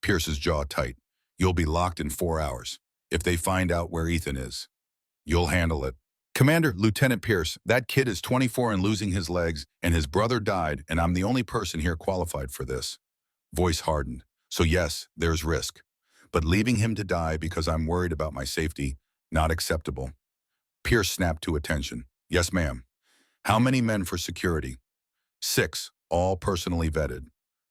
Pierce's jaw tight. You'll be locked in 4 hours. If they find out where Ethan is, you'll handle it. Commander, Lieutenant Pierce, that kid is 24 and losing his legs, and his brother died, and I'm the only person here qualified for this. Voice hardened. So yes, there's risk. But leaving him to die because I'm worried about my safety, not acceptable. Pierce snapped to attention. Yes, ma'am. How many men for security? 6, all personally vetted.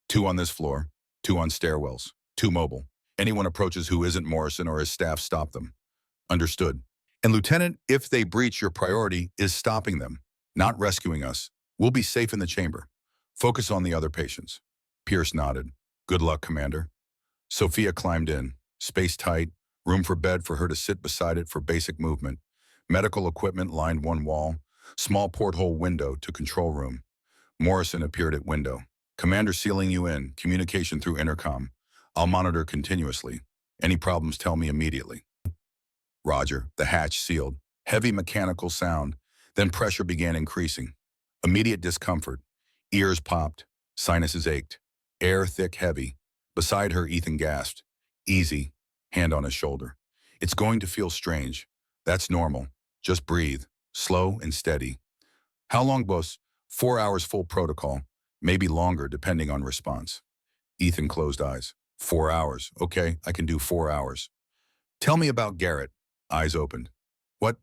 2 on this floor, 2 on stairwells, 2 mobile. Anyone approaches who isn't Morrison or his staff, stop them. Understood. And Lieutenant, if they breach, your priority is stopping them, not rescuing us. We'll be safe in the chamber. Focus on the other patients. Pierce nodded. Good luck, Commander. Sophia climbed in. Space tight, room for bed for her to sit beside it for basic movement. Medical equipment lined one wall. Small porthole window to control room. Morrison appeared at window. Commander sealing you in. Communication through intercom. I'll monitor continuously. Any problems, tell me immediately. Roger, the hatch sealed. Heavy mechanical sound, then pressure began increasing. Immediate discomfort. Ears popped, sinuses ached. Air thick, heavy. Beside her, Ethan gasped. Easy, hand on his shoulder. It's going to feel strange. That's normal. Just breathe, slow and steady. How long, boss? 4 hours full protocol, maybe longer depending on response. Ethan closed eyes. 4 hours, okay, I can do 4 hours. Tell me about Garrett. Eyes opened. What?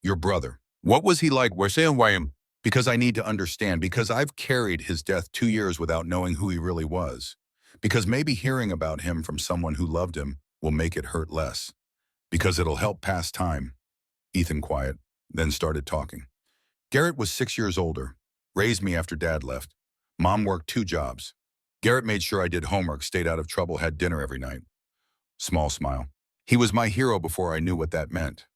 Your brother. What was he like? We're saying why him? Because I need to understand, because I've carried his death 2 years without knowing who he really was. Because maybe hearing about him from someone who loved him will make it hurt less. Because it'll help pass time. Ethan quiet, then started talking. Garrett was 6 years older, raised me after Dad left. Mom worked 2 jobs. Garrett made sure I did homework, stayed out of trouble, had dinner every night. Small smile. He was my hero before I knew what that meant.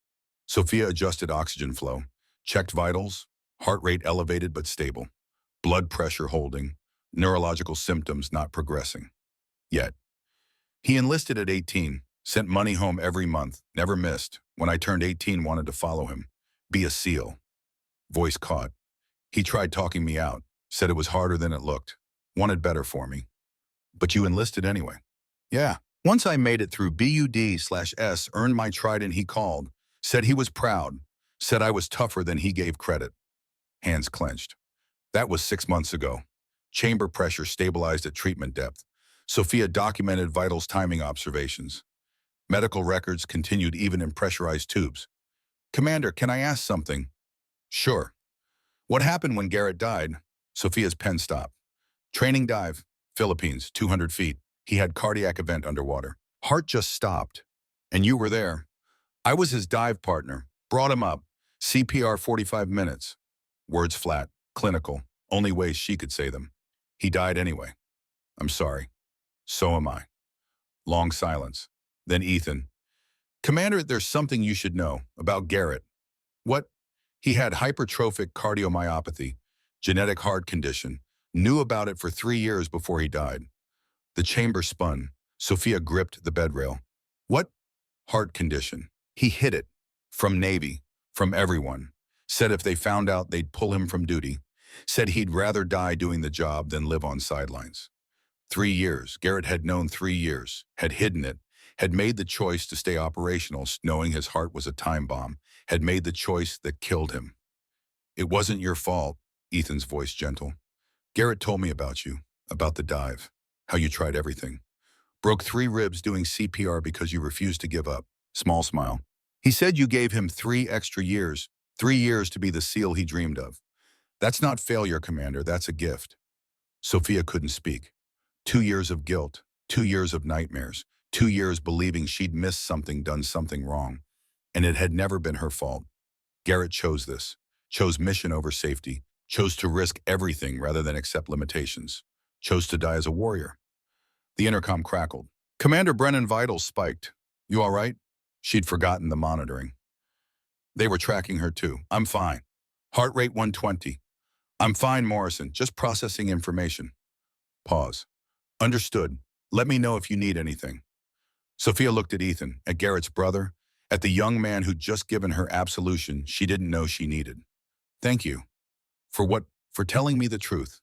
Sophia adjusted oxygen flow, checked vitals, heart rate elevated but stable, blood pressure holding, neurological symptoms not progressing. Yet, he enlisted at 18, sent money home every month, never missed. When I turned 18, wanted to follow him, be a SEAL. Voice caught. He tried talking me out, said it was harder than it looked, wanted better for me. But you enlisted anyway. Yeah. Once I made it through BUD/S, earned my trident, he called, said he was proud, said I was tougher than he gave credit. Hands clenched. That was 6 months ago. Chamber pressure stabilized at treatment depth. Sophia documented vitals timing observations. Medical records continued even in pressurized tubes. Commander, can I ask something? Sure. What happened when Garrett died? Sophia's pen stopped. Training dive, Philippines, 200 feet. He had cardiac event underwater. Heart just stopped. And you were there. I was his dive partner. Brought him up. CPR 45 minutes. Words flat, clinical, only way she could say them. He died anyway. I'm sorry. So am I. Long silence. Then Ethan. Commander, there's something you should know about Garrett. What? He had hypertrophic cardiomyopathy, genetic heart condition. Knew about it for 3 years before he died. The chamber spun. Sophia gripped the bed rail. What? Heart condition. He hid it. From Navy. From everyone. Said if they found out, they'd pull him from duty. Said he'd rather die doing the job than live on sidelines. 3 years. Garrett had known 3 years. Had hidden it. Had made the choice to stay operational, knowing his heart was a time bomb. Had made the choice that killed him. It wasn't your fault. Ethan's voice gentle. Garrett told me about you. About the dive. How you tried everything. Broke 3 ribs doing CPR because you refused to give up. Small smile. He said you gave him 3 extra years. 3 years to be the SEAL he dreamed of. That's not failure, Commander. That's a gift. Sophia couldn't speak. 2 years of guilt. 2 years of nightmares. 2 years believing she'd missed something, done something wrong. And it had never been her fault. Garrett chose this. Chose mission over safety. Chose to risk everything rather than accept limitations. Chose to die as a warrior. The intercom crackled. Commander Brennan vitals spiked. You all right? She'd forgotten the monitoring. They were tracking her too. I'm fine. Heart rate 120. I'm fine, Morrison. Just processing information. Pause. Understood. Let me know if you need anything. Sophia looked at Ethan, at Garrett's brother, at the young man who'd just given her absolution she didn't know she needed. Thank you. For what? For telling me the truth.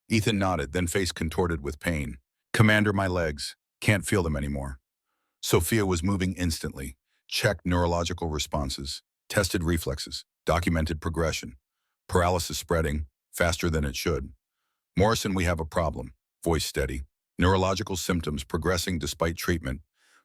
Ethan nodded, then face contorted with pain. Commander, my legs. Can't feel them anymore. Sophia was moving instantly. Checked neurological responses. Tested reflexes. Documented progression. Paralysis spreading. Faster than it should. Morrison, we have a problem. Voice steady. Neurological symptoms progressing despite treatment.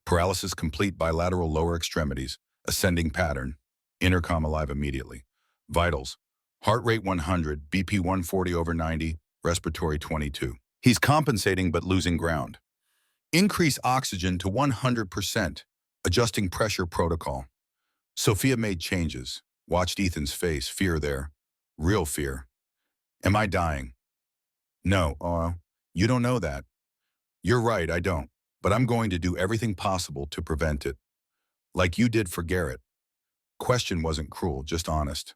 Paralysis complete bilateral lower extremities. Ascending pattern. Intercom alive immediately. Vitals. Heart rate 100, BP 140/90, respiratory 22. He's compensating but losing ground. Increase oxygen to 100%. Adjusting pressure protocol. Sophia made changes. Watched Ethan's face. Fear there. Real fear. Am I dying? No, you don't know that. You're right, I don't. But I'm going to do everything possible to prevent it. Like you did for Garrett. Question wasn't cruel, just honest.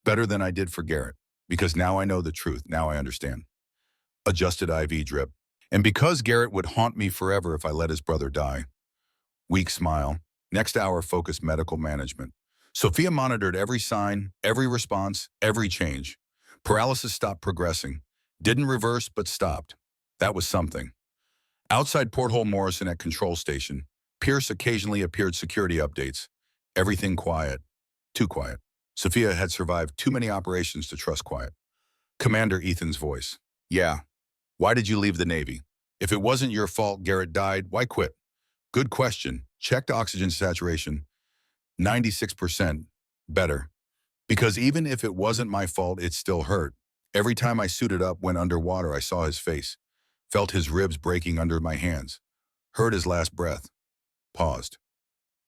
Better than I did for Garrett. Because now I know the truth, now I understand. Adjusted IV drip. And because Garrett would haunt me forever if I let his brother die. Weak smile. Next hour, focused medical management. Sophia monitored every sign, every response, every change. Paralysis stopped progressing. Didn't reverse, but stopped. That was something. Outside Porthole Morrison at control station, Pierce occasionally appeared security updates. Everything quiet. Too quiet. Sophia had survived too many operations to trust quiet. Commander Ethan's voice. Yeah. Why did you leave the Navy? If it wasn't your fault Garrett died, why quit? Good question. Checked oxygen saturation. 96%. Better. Because even if it wasn't my fault, it still hurt. Every time I suited up, went underwater, I saw his face. Felt his ribs breaking under my hands. Heard his last breath. Paused.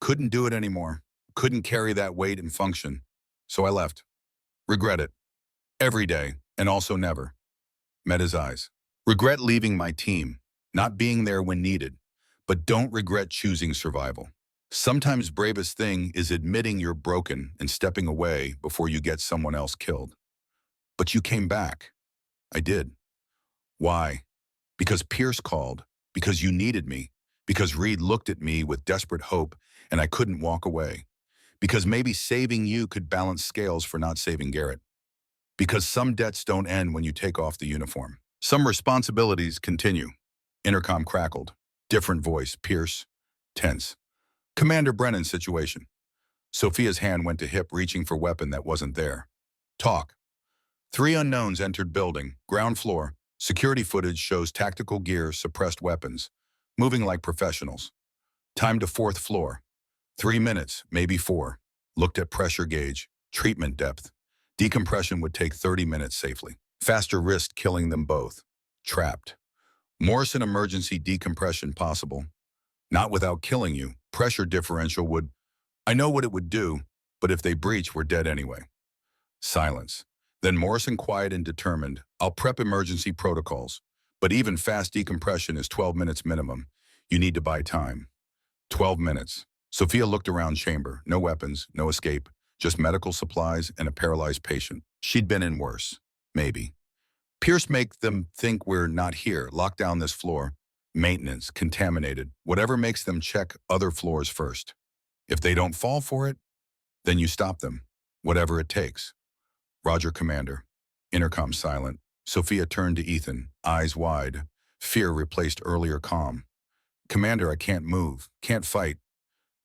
Couldn't do it anymore. Couldn't carry that weight and function. So I left. Regret it. Every day, and also never. Met his eyes. Regret leaving my team, not being there when needed, but don't regret choosing survival. Sometimes bravest thing is admitting you're broken and stepping away before you get someone else killed. But you came back. I did. Why? Because Pierce called, because you needed me, because Reed looked at me with desperate hope and I couldn't walk away, because maybe saving you could balance scales for not saving Garrett, because some debts don't end when you take off the uniform. Some responsibilities continue. Intercom crackled. Different voice, Pierce, tense. Commander Brennan's situation. Sophia's hand went to hip, reaching for weapon that wasn't there. Talk. 3 unknowns entered building, ground floor. Security footage shows tactical gear, suppressed weapons, moving like professionals. Time to 4th floor. 3 minutes, maybe 4. Looked at pressure gauge, treatment depth. Decompression would take 30 minutes safely. Faster risked killing them both. Trapped. Morrison emergency decompression possible. Not without killing you. Pressure differential would... I know what it would do, but if they breach, we're dead anyway. Silence. Then Morrison quiet and determined. I'll prep emergency protocols. But even fast decompression is 12 minutes minimum. You need to buy time. 12 minutes. Sophia looked around chamber. No weapons, no escape. Just medical supplies and a paralyzed patient. She'd been in worse. Maybe. Pierce make them think we're not here. Lock down this floor. Maintenance, contaminated. Whatever makes them check other floors first. If they don't fall for it, then you stop them. Whatever it takes. Roger, Commander. Intercom silent. Sophia turned to Ethan, eyes wide. Fear replaced earlier calm. Commander, I can't move. Can't fight.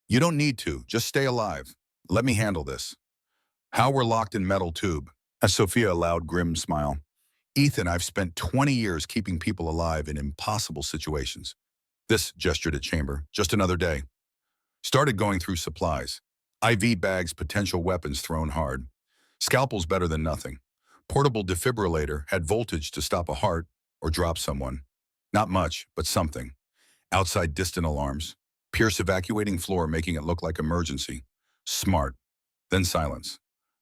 You don't need to. Just stay alive. Let me handle this. How we're locked in metal tube. As Sophia allowed grim smile. Ethan, I've spent 20 years keeping people alive in impossible situations. This gestured at chamber. Just another day. Started going through supplies. IV bags, potential weapons thrown hard. Scalpel's better than nothing. Portable defibrillator had voltage to stop a heart or drop someone. Not much, but something. Outside distant alarms. Pierce evacuating floor, making it look like emergency. Smart. Then silence.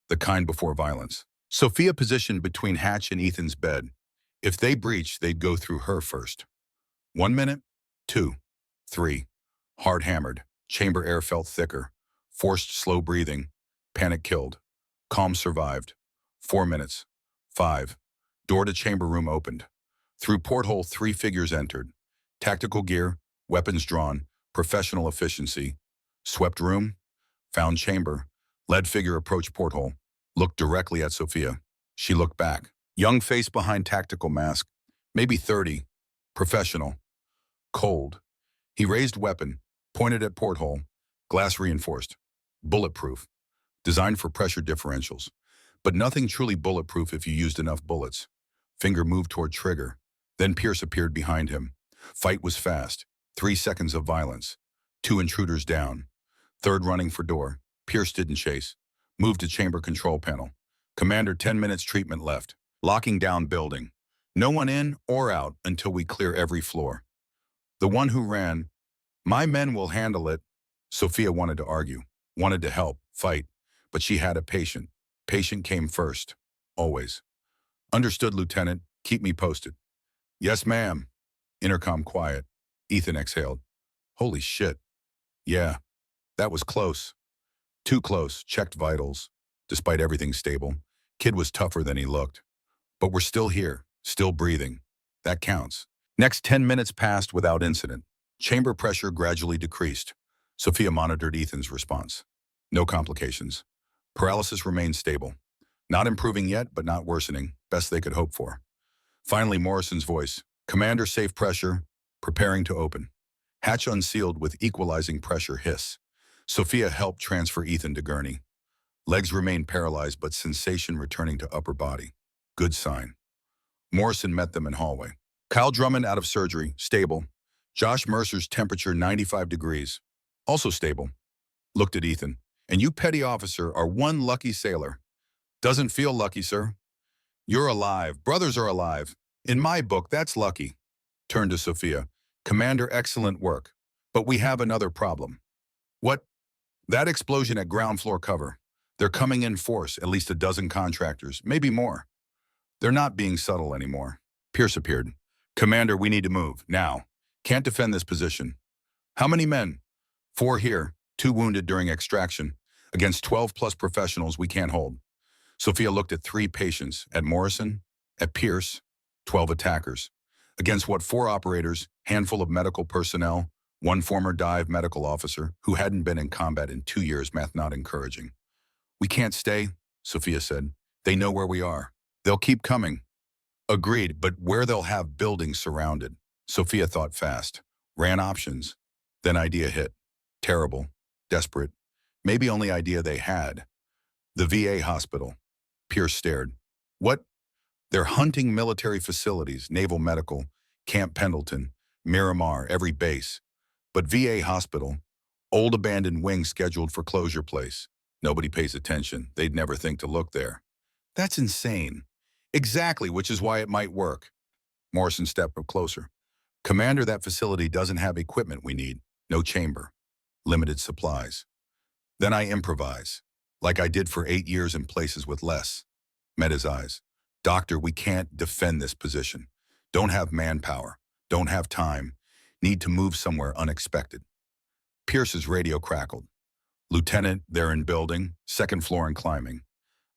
The kind before violence. Sophia positioned between Hatch and Ethan's bed. If they breached, they'd go through her first. 1 minute, 2, 3. Hard hammered. Chamber air felt thicker. Forced slow breathing. Panic killed. Calm survived. 4 minutes. 5. Door to chamber room opened. Through porthole, 3 figures entered. Tactical gear, weapons drawn, professional efficiency. Swept room, found chamber. Lead figure approached porthole. Looked directly at Sophia. She looked back. Young face behind tactical mask. Maybe 30. Professional. Cold. He raised weapon, pointed at porthole. Glass reinforced. Bulletproof. Designed for pressure differentials. But nothing truly bulletproof if you used enough bullets. Finger moved toward trigger. Then Pierce appeared behind him. Fight was fast. 3 seconds of violence. 2 intruders down. 3rd running for door. Pierce didn't chase. Moved to chamber control panel. Commander, 10 minutes treatment left. Locking down building. No one in or out until we clear every floor. The one who ran, my men will handle it. Sophia wanted to argue, wanted to help, fight, but she had a patient. Patient came first, always. Understood, Lieutenant. Keep me posted. Yes, ma'am. Intercom quiet. Ethan exhaled. Holy shit. Yeah, that was close. Too close. Checked vitals. Despite everything stable, kid was tougher than he looked. But we're still here, still breathing. That counts. Next 10 minutes passed without incident. Chamber pressure gradually decreased. Sophia monitored Ethan's response. No complications. Paralysis remained stable. Not improving yet, but not worsening. Best they could hope for. Finally, Morrison's voice. Commander, safe pressure. Preparing to open. Hatch unsealed with equalizing pressure hiss. Sophia helped transfer Ethan to gurney. Legs remained paralyzed, but sensation returning to upper body. Good sign. Morrison met them in hallway. Kyle Drummond out of surgery, stable. Josh Mercer's temperature 95 degrees, also stable. Looked at Ethan. And you, petty officer, are one lucky sailor. Doesn't feel lucky, sir. You're alive. Brothers are alive. In my book, that's lucky. Turned to Sophia. Commander, excellent work. But we have another problem. What? That explosion at ground floor cover. They're coming in force, at least a dozen contractors, maybe more. They're not being subtle anymore. Pierce appeared. Commander, we need to move, now. Can't defend this position. How many men? 4 here, 2 wounded during extraction. Against 12 plus professionals we can't hold. Sophia looked at 3 patients, at Morrison, at Pierce, 12 attackers. Against what 4 operators, handful of medical personnel, 1 former dive medical officer who hadn't been in combat in 2 years, math not encouraging. We can't stay, Sophia said. They know where we are. They'll keep coming. Agreed, but where they'll have buildings surrounded. Sophia thought fast. Ran options. Then idea hit. Terrible. Desperate. Maybe only idea they had. The VA hospital. Pierce stared. What? They're hunting military facilities, Naval Medical, Camp Pendleton, Miramar, every base. But VA hospital, old abandoned wing scheduled for closure place. Nobody pays attention. They'd never think to look there. That's insane. Exactly, which is why it might work. Morrison stepped up closer. Commander, that facility doesn't have equipment we need. No chamber. Limited supplies. Then I improvise, like I did for 8 years in places with less. Met his eyes. Doctor, we can't defend this position. Don't have manpower. Don't have time. Need to move somewhere unexpected. Pierce's radio crackled. Lieutenant, they're in building, 2nd floor and climbing.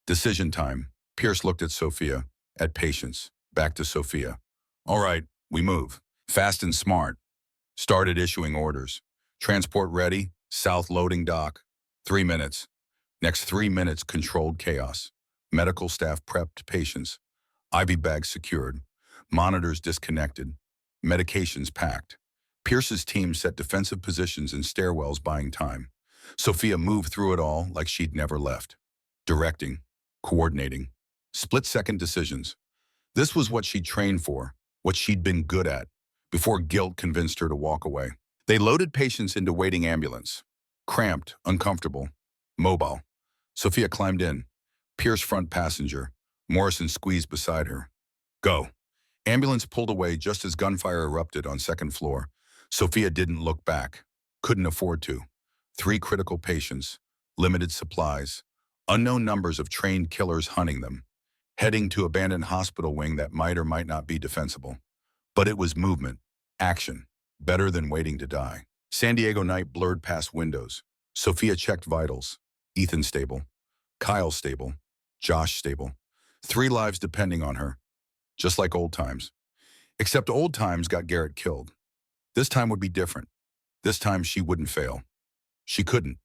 Decision time. Pierce looked at Sophia, at Patience, back to Sophia. All right, we move. Fast and smart. Started issuing orders. Transport ready, south loading dock. 3 minutes. Next 3 minutes, controlled chaos. Medical staff prepped patients. IV bags secured. Monitors disconnected. Medications packed. Pierce's team set defensive positions in stairwells, buying time. Sophia moved through it all like she'd never left. Directing. Coordinating. Split-second decisions. This was what she'd trained for, what she'd been good at, before guilt convinced her to walk away. They loaded patients into waiting ambulance. Cramped, uncomfortable, mobile. Sophia climbed in. Pierce front passenger. Morrison squeezed beside her. Go. Ambulance pulled away just as gunfire erupted on 2nd floor. Sophia didn't look back. Couldn't afford to. 3 critical patients. Limited supplies. Unknown numbers of trained killers hunting them. Heading to abandoned hospital wing that might or might not be defensible. But it was movement. Action. Better than waiting to die. San Diego night blurred past windows. Sophia checked vitals. Ethan stable. Kyle stable. Josh stable. 3 lives depending on her. Just like old times. Except old times got Garrett killed. This time would be different. This time she wouldn't fail. She couldn't.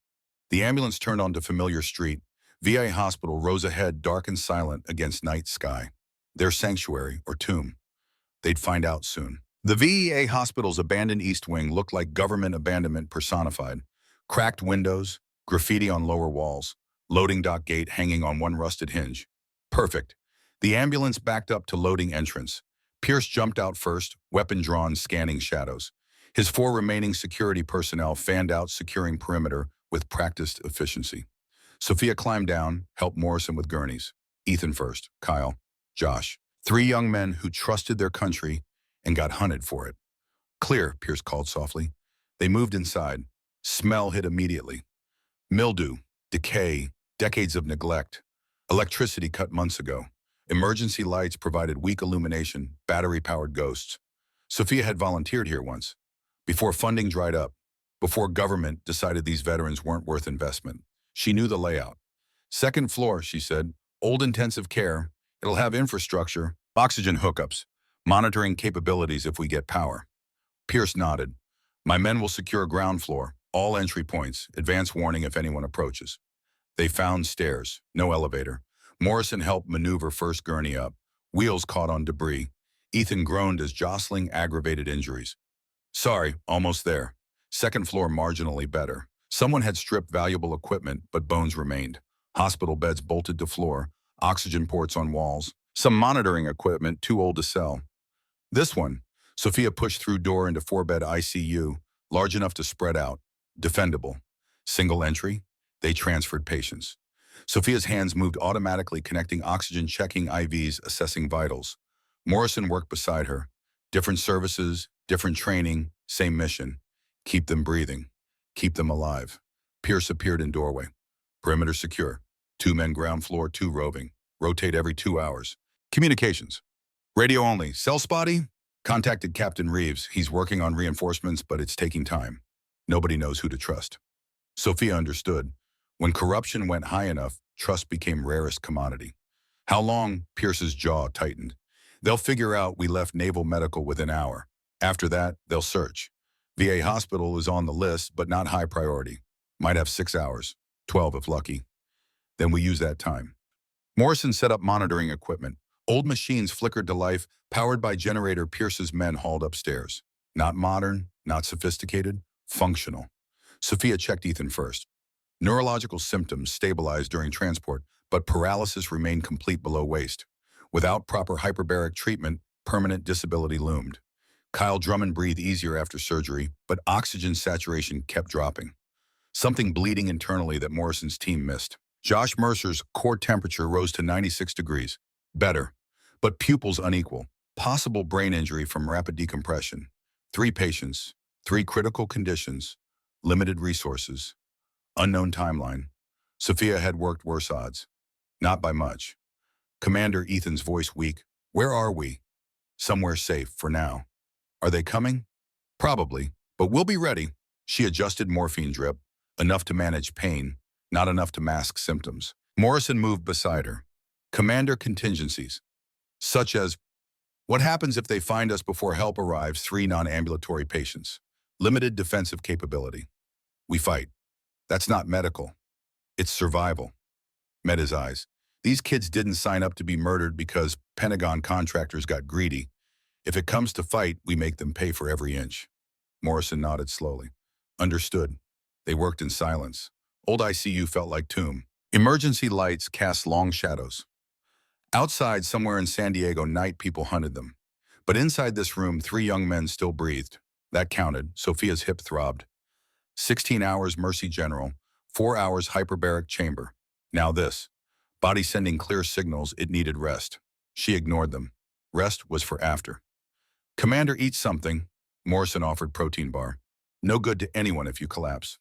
The ambulance turned onto familiar street. VA hospital rose ahead, dark and silent against night sky. Their sanctuary or tomb. They'd find out soon. The VA hospital's abandoned east wing looked like government abandonment personified. Cracked windows, graffiti on lower walls, loading dock gate hanging on one rusted hinge. Perfect. The ambulance backed up to loading entrance. Pierce jumped out first, weapon drawn, scanning shadows. His 4 remaining security personnel fanned out, securing perimeter with practiced efficiency. Sophia climbed down, helped Morrison with gurneys. Ethan first, Kyle, Josh. 3 young men who trusted their country and got hunted for it. Clear, Pierce called softly. They moved inside. Smell hit immediately. Mildew, decay, decades of neglect. Electricity cut months ago. Emergency lights provided weak illumination, battery-powered ghosts. Sophia had volunteered here once. Before funding dried up. Before government decided these veterans weren't worth investment. She knew the layout. 2nd floor, she said. Old intensive care. It'll have infrastructure, oxygen hookups, monitoring capabilities if we get power. Pierce nodded. My men will secure ground floor, all entry points, advance warning if anyone approaches. They found stairs, no elevator. Morrison helped maneuver first gurney up. Wheels caught on debris. Ethan groaned as jostling aggravated injuries. Sorry, almost there. Second floor marginally better. Someone had stripped valuable equipment, but bones remained. Hospital beds bolted to floor, oxygen ports on walls, some monitoring equipment too old to sell. This one, Sophia pushed through door into four-bed ICU, large enough to spread out, defendable. Single entry, they transferred patients. Sophia's hands moved automatically, connecting oxygen, checking IVs, assessing vitals. Morrison worked beside her. Different services, different training, same mission. Keep them breathing. Keep them alive. Pierce appeared in doorway. Perimeter secure. 2 men ground floor, 2 roving. Rotate every 2 hours. Communications. Radio only. Cell spotty? Contacted Captain Reeves. He's working on reinforcements, but it's taking time. Nobody knows who to trust. Sophia understood. When corruption went high enough, trust became rarest commodity. How long? Pierce's jaw tightened. They'll figure out we left Naval Medical within an hour. After that, they'll search. VA hospital is on the list, but not high priority. Might have 6 hours, 12 if lucky. Then we use that time. Morrison set up monitoring equipment. Old machines flickered to life, powered by generator. Pierce's men hauled upstairs. Not modern, not sophisticated, functional. Sophia checked Ethan first. Neurological symptoms stabilized during transport, but paralysis remained complete below waist. Without proper hyperbaric treatment, permanent disability loomed. Kyle Drummond breathed easier after surgery, but oxygen saturation kept dropping. Something bleeding internally that Morrison's team missed. Josh Mercer's core temperature rose to 96 degrees. Better, but pupils unequal. Possible brain injury from rapid decompression. 3 patients, 3 critical conditions, limited resources, unknown timeline. Sophia had worked worse odds. Not by much. Commander Ethan's voice weak. Where are we? Somewhere safe for now. Are they coming? Probably, but we'll be ready. She adjusted morphine drip, enough to manage pain, not enough to mask symptoms. Morrison moved beside her. Commander, contingencies, such as, what happens if they find us before help arrives? 3 non-ambulatory patients. Limited defensive capability. We fight. That's not medical. It's survival. Met his eyes. These kids didn't sign up to be murdered because Pentagon contractors got greedy. If it comes to fight, we make them pay for every inch. Morrison nodded slowly. Understood. They worked in silence. Old ICU felt like tomb. Emergency lights cast long shadows. Outside, somewhere in San Diego, night people hunted them. But inside this room, 3 young men still breathed. That counted. Sophia's hip throbbed. 16 hours Mercy General, 4 hours hyperbaric chamber. Now this. Body sending clear signals it needed rest. She ignored them. Rest was for after. Commander, eat something. Morrison offered protein bar. No good to anyone if you collapse.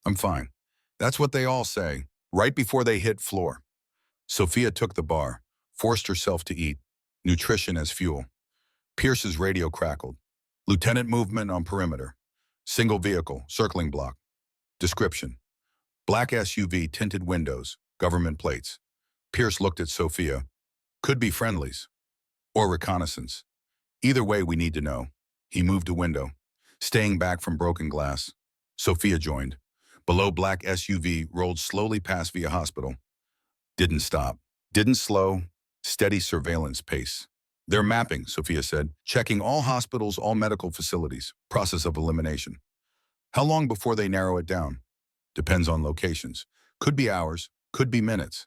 I'm fine. That's what they all say, right before they hit floor. Sophia took the bar, forced herself to eat. Nutrition as fuel. Pierce's radio crackled. Lieutenant movement on perimeter. Single vehicle, circling block. Description. Black SUV, tinted windows, government plates. Pierce looked at Sophia. Could be friendlies. Or reconnaissance. Either way, we need to know. He moved a window, staying back from broken glass. Sophia joined. Below, black SUV rolled slowly past via hospital. Didn't stop. Didn't slow. Steady surveillance pace. They're mapping, Sophia said, checking all hospitals, all medical facilities. Process of elimination. How long before they narrow it down? Depends on locations. Could be hours, could be minutes.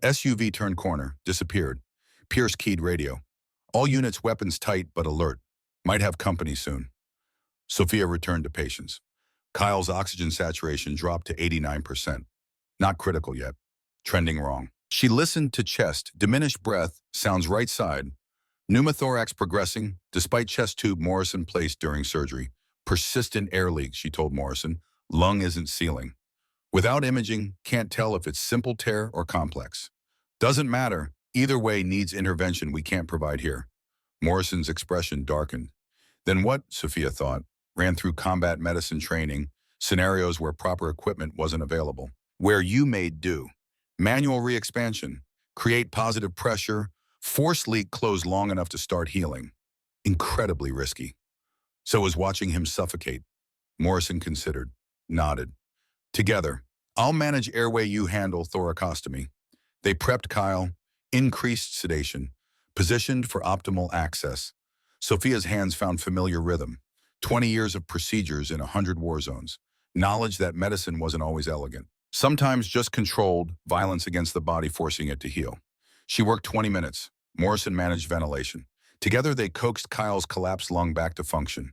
SUV turned corner, disappeared. Pierce keyed radio. All units weapons tight but alert. Might have company soon. Sophia returned to patients. Kyle's oxygen saturation dropped to 89%. Not critical yet. Trending wrong. She listened to chest, diminished breath, sounds right side. Pneumothorax progressing, despite chest tube Morrison placed during surgery. Persistent air leak, she told Morrison. Lung isn't sealing. Without imaging, can't tell if it's simple tear or complex. Doesn't matter. Either way needs intervention we can't provide here. Morrison's expression darkened. Then what, Sophia thought, ran through combat medicine training, scenarios where proper equipment wasn't available. Where you made do. Manual re-expansion, create positive pressure, force leak close long enough to start healing. Incredibly risky. So was watching him suffocate. Morrison considered, nodded. Together, I'll manage airway, you handle thoracostomy. They prepped Kyle, increased sedation, positioned for optimal access. Sophia's hands found familiar rhythm. 20 years of procedures in 100 war zones. Knowledge that medicine wasn't always elegant. Sometimes just controlled, violence against the body forcing it to heal. She worked 20 minutes. Morrison managed ventilation. Together they coaxed Kyle's collapsed lung back to function.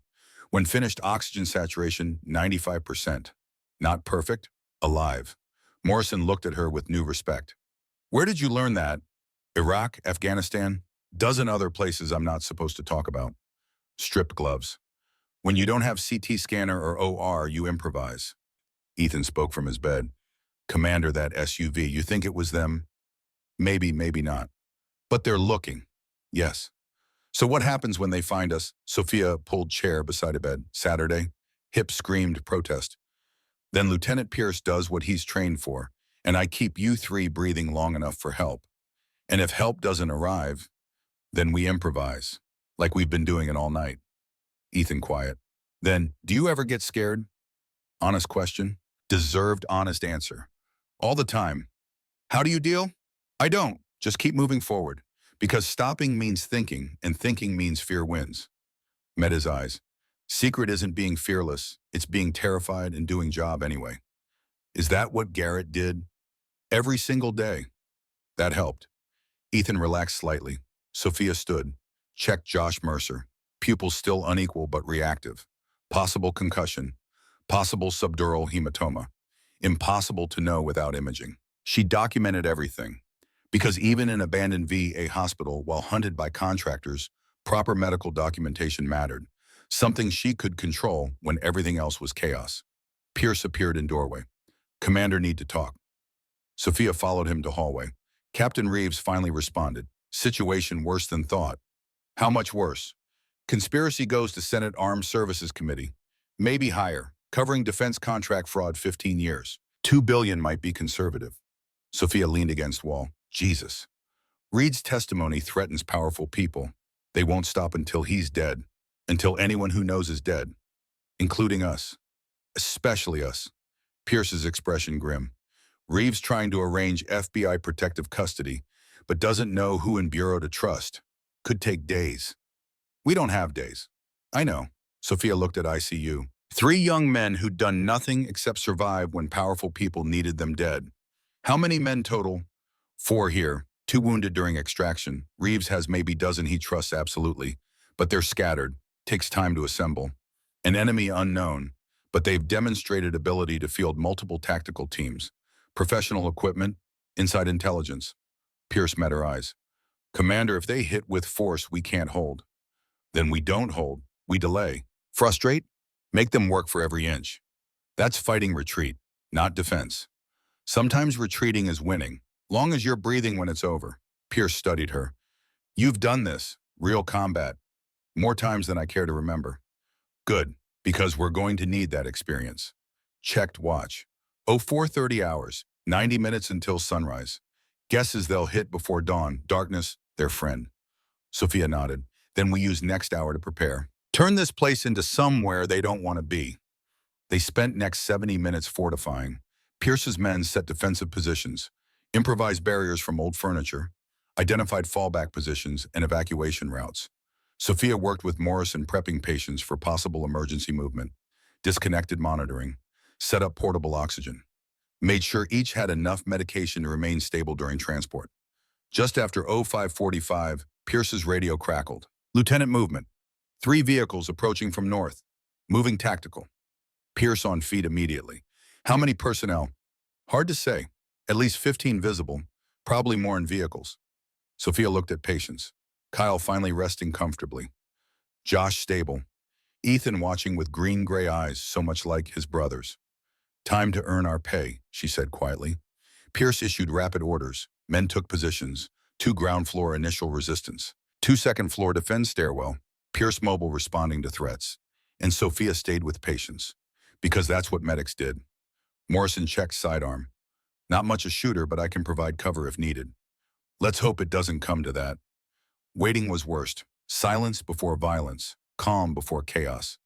When finished, oxygen saturation, 95%. Not perfect, alive. Morrison looked at her with new respect. Where did you learn that? Iraq, Afghanistan, dozen other places I'm not supposed to talk about. Stripped gloves. When you don't have CT scanner or OR, you improvise. Ethan spoke from his bed. Commander, that SUV, you think it was them? Maybe, maybe not. But they're looking. Yes. So what happens when they find us? Sophia pulled chair beside a bed. Saturday. Hip screamed protest. Then Lieutenant Pierce does what he's trained for, and I keep you three breathing long enough for help. And if help doesn't arrive, then we improvise, like we've been doing it all night. Ethan quiet. Then, do you ever get scared? Honest question. Deserved honest answer. All the time. How do you deal? I don't. Just keep moving forward. Because stopping means thinking, and thinking means fear wins. Met his eyes. Secret isn't being fearless, it's being terrified and doing job anyway. Is that what Garrett did? Every single day. That helped. Ethan relaxed slightly. Sophia stood. Checked Josh Mercer. Pupils still unequal but reactive. Possible concussion. Possible subdural hematoma. Impossible to know without imaging. She documented everything. Because even in abandoned VA hospital, while hunted by contractors, proper medical documentation mattered. Something she could control when everything else was chaos. Pierce appeared in doorway. Commander, need to talk. Sophia followed him to hallway. Captain Reeves finally responded. Situation worse than thought. How much worse? Conspiracy goes to Senate Armed Services Committee. Maybe higher. Covering defense contract fraud 15 years. $2 billion might be conservative. Sophia leaned against wall. Jesus. Reed's testimony threatens powerful people. They won't stop until he's dead. Until anyone who knows is dead. Including us. Especially us. Pierce's expression grim. Reeves trying to arrange FBI protective custody, but doesn't know who in Bureau to trust. Could take days. We don't have days. I know. Sophia looked at ICU. 3 young men who'd done nothing except survive when powerful people needed them dead. How many men total? 4 here. 2 wounded during extraction. Reeves has maybe dozen he trusts absolutely, but they're scattered. Takes time to assemble. An enemy unknown, but they've demonstrated ability to field multiple tactical teams. Professional equipment, inside intelligence. Pierce met her eyes. Commander, if they hit with force we can't hold. Then we don't hold, we delay. Frustrate? Make them work for every inch. That's fighting retreat, not defense. Sometimes retreating is winning, long as you're breathing when it's over. Pierce studied her. You've done this, real combat, more times than I care to remember. Good, because we're going to need that experience. Checked watch. 0430 hours, 90 minutes until sunrise. Guesses they'll hit before dawn. Darkness, their friend. Sophia nodded. Then we use next hour to prepare. Turn this place into somewhere they don't want to be. They spent next 70 minutes fortifying. Pierce's men set defensive positions, improvised barriers from old furniture, identified fallback positions and evacuation routes. Sophia worked with Morrison prepping patients for possible emergency movement, disconnected monitoring, set up portable oxygen, made sure each had enough medication to remain stable during transport. Just after 0545, Pierce's radio crackled. Lieutenant movement. 3 vehicles approaching from north. Moving tactical. Pierce on feet immediately. How many personnel? Hard to say. At least 15 visible, probably more in vehicles. Sophia looked at patients. Kyle finally resting comfortably. Josh stable. Ethan watching with green-gray eyes, so much like his brothers. Time to earn our pay, she said quietly. Pierce issued rapid orders. Men took positions. 2 ground floor initial resistance. 2 second floor defense stairwell. Pierce mobile responding to threats. And Sophia stayed with patience. Because that's what medics did. Morrison checked sidearm. Not much a shooter, but I can provide cover if needed. Let's hope it doesn't come to that. Waiting was worst. Silence before violence. Calm before chaos.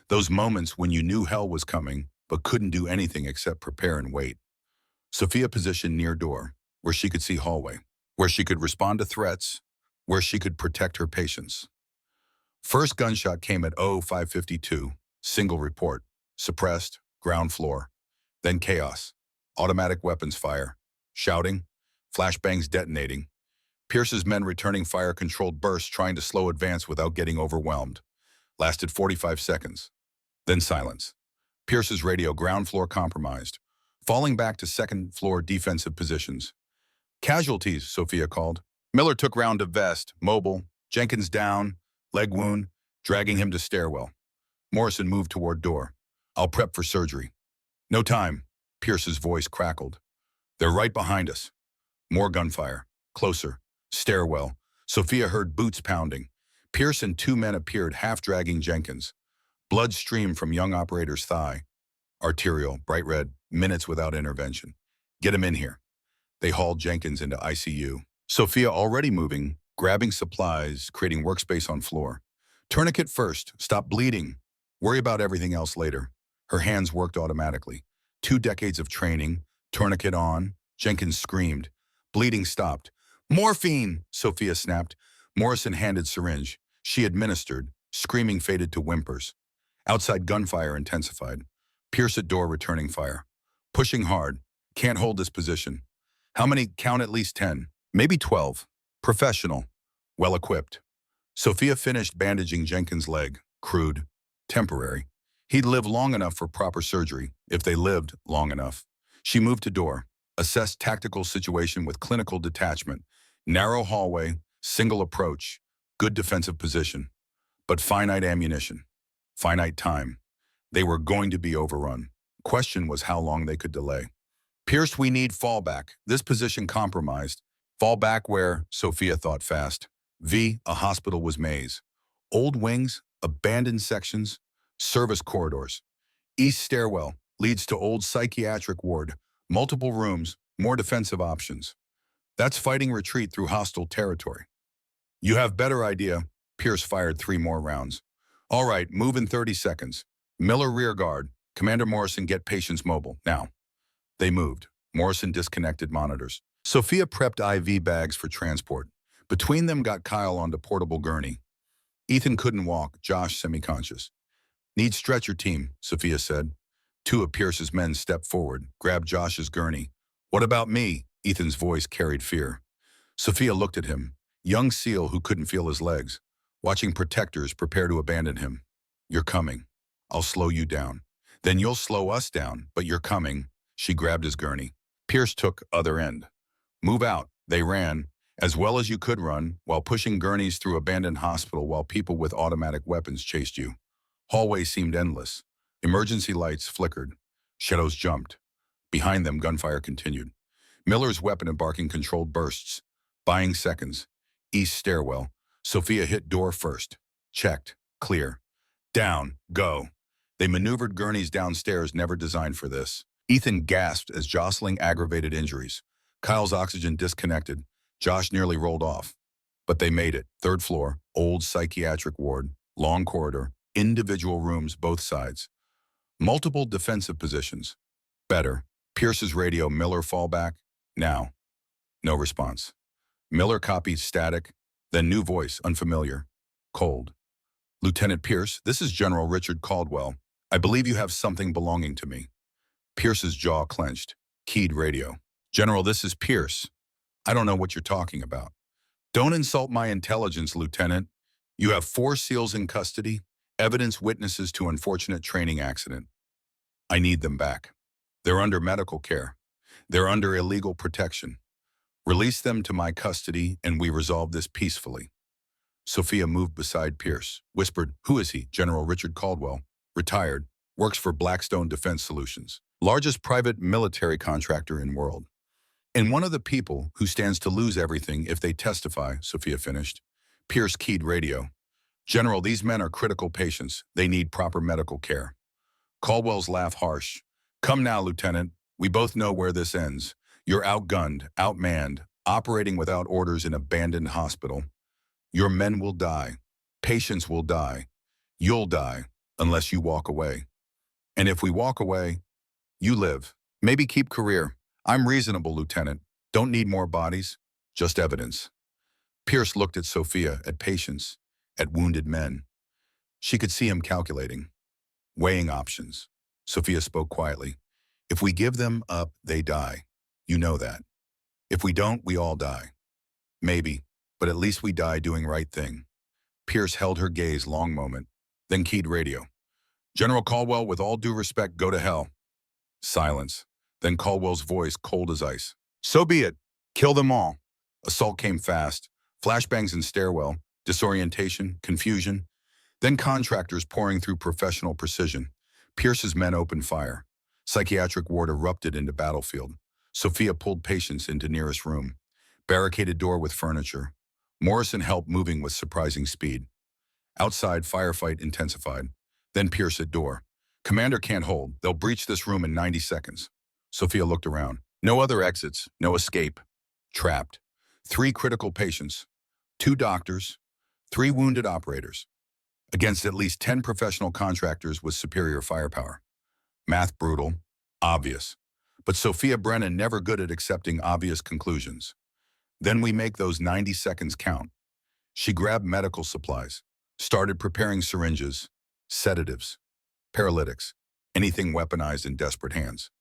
Those moments when you knew hell was coming, but couldn't do anything except prepare and wait. Sophia positioned near door, where she could see hallway, where she could respond to threats, where she could protect her patients. First gunshot came at 0552, single report, suppressed, ground floor. Then chaos, automatic weapons fire, shouting, flashbangs detonating, Pierce's men returning fire-controlled bursts trying to slow advance without getting overwhelmed. Lasted 45 seconds. Then silence. Pierce's radio ground floor compromised, falling back to second-floor defensive positions. Casualties, Sophia called. Miller took round of vest, mobile, Jenkins down, leg wound, dragging him to stairwell. Morrison moved toward door. I'll prep for surgery. No time. Pierce's voice crackled. They're right behind us. More gunfire. Closer. Stairwell. Sophia heard boots pounding. Pierce and two men appeared, half-dragging Jenkins. Blood streamed from young operator's thigh. Arterial, bright red, minutes without intervention. Get him in here. They hauled Jenkins into ICU. Sophia already moving, grabbing supplies, creating workspace on floor. Tourniquet first. Stop bleeding. Worry about everything else later. Her hands worked automatically. 2 decades of training. Tourniquet on. Jenkins screamed. Bleeding stopped. Morphine! Sophia snapped. Morrison handed syringe. She administered. Screaming faded to whimpers. Outside gunfire intensified. Pierce at door returning fire. Pushing hard. Can't hold this position. How many? Count at least 10. Maybe 12. Professional. Well-equipped. Sophia finished bandaging Jenkins' leg. Crude. Temporary. He'd live long enough for proper surgery, if they lived long enough. She moved to door. Assessed tactical situation with clinical detachment. Narrow hallway. Single approach. Good defensive position. But finite ammunition. Finite time. They were going to be overrun. Question was how long they could delay. Pierce, we need fallback. This position compromised. Fallback where? Sophia thought fast. A hospital was maze. Old wings, abandoned sections, service corridors. East stairwell leads to old psychiatric ward. Multiple rooms, more defensive options. That's fighting retreat through hostile territory. You have better idea. Pierce fired 3 more rounds. All right, move in 30 seconds. Miller rear guard. Commander Morrison, get patients mobile, now. They moved. Morrison disconnected monitors. Sophia prepped IV bags for transport. Between them got Kyle onto portable gurney. Ethan couldn't walk, Josh semi-conscious. Need stretcher team, Sophia said. 2 of Pierce's men stepped forward, grabbed Josh's gurney. What about me? Ethan's voice carried fear. Sophia looked at him, young SEAL who couldn't feel his legs, watching protectors prepare to abandon him. You're coming. I'll slow you down. Then you'll slow us down, but you're coming. She grabbed his gurney. Pierce took other end. Move out. They ran, as well as you could run, while pushing gurneys through abandoned hospital while people with automatic weapons chased you. Hallway seemed endless. Emergency lights flickered. Shadows jumped. Behind them, gunfire continued. Miller's weapon embarking controlled bursts. Buying seconds. East stairwell. Sophia hit door first. Checked. Clear. Down. Go. They maneuvered gurneys downstairs, never designed for this. Ethan gasped as jostling aggravated injuries. Kyle's oxygen disconnected. Josh nearly rolled off. But they made it. 3rd floor, old psychiatric ward, long corridor, individual rooms both sides. Multiple defensive positions. Better. Pierce's radio, Miller fallback. Now. No response. Miller copied static, then new voice, unfamiliar. Cold. Lieutenant Pierce, this is General Richard Caldwell. I believe you have something belonging to me. Pierce's jaw clenched. Keyed radio. General, this is Pierce. I don't know what you're talking about. Don't insult my intelligence, Lieutenant. You have 4 SEALs in custody, evidence witnesses to unfortunate training accident. I need them back. They're under medical care. They're under illegal protection. Release them to my custody and we resolve this peacefully. Sophia moved beside Pierce, whispered, Who is he? General Richard Caldwell, retired, works for Blackstone Defense Solutions, largest private military contractor in world. And one of the people who stands to lose everything if they testify, Sophia finished. Pierce keyed radio. General, these men are critical patients. They need proper medical care. Caldwell's laugh harsh. Come now, Lieutenant. We both know where this ends. You're outgunned, outmanned, operating without orders in abandoned hospital. Your men will die. Patients will die. You'll die unless you walk away. And if we walk away, you live. Maybe keep career. I'm reasonable, Lieutenant. Don't need more bodies, just evidence. Pierce looked at Sophia, at patients, at wounded men. She could see him calculating, weighing options. Sophia spoke quietly. If we give them up, they die. You know that. If we don't, we all die. Maybe, but at least we die doing right thing. Pierce held her gaze long moment, then keyed radio. General Caldwell, with all due respect, go to hell. Silence. Then Caldwell's voice cold as ice. So be it. Kill them all. Assault came fast. Flashbangs in stairwell, disorientation, confusion. Then contractors pouring through professional precision. Pierce's men opened fire. Psychiatric ward erupted into battlefield. Sophia pulled patients into nearest room. Barricaded door with furniture. Morrison helped moving with surprising speed. Outside, firefight intensified. Then Pierce at door. Commander can't hold. They'll breach this room in 90 seconds. Sophia looked around. No other exits, no escape. Trapped. 3 critical patients. 2 doctors. 3 wounded operators. Against at least 10 professional contractors with superior firepower. Math brutal. Obvious. But Sophia Brennan never good at accepting obvious conclusions. Then we make those 90 seconds count. She grabbed medical supplies. Started preparing syringes, sedatives, paralytics, anything weaponized in desperate hands.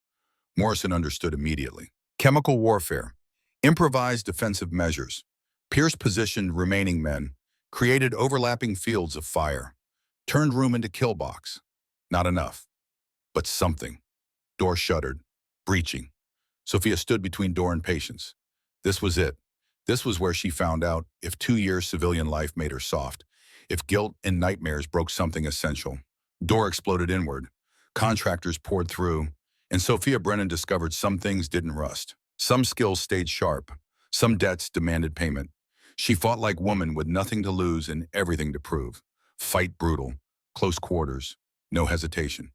Morrison understood immediately. Chemical warfare, improvised defensive measures. Pierce positioned remaining men, created overlapping fields of fire, turned room into kill box. Not enough, but something. Door shuttered, breaching. Sophia stood between door and patients. This was it. This was where she found out if 2 years civilian life made her soft, if guilt and nightmares broke something essential. Door exploded inward. Contractors poured through, and Sophia Brennan discovered some things didn't rust. Some skills stayed sharp. Some debts demanded payment. She fought like woman with nothing to lose and everything to prove. Fight brutal, close quarters, no hesitation.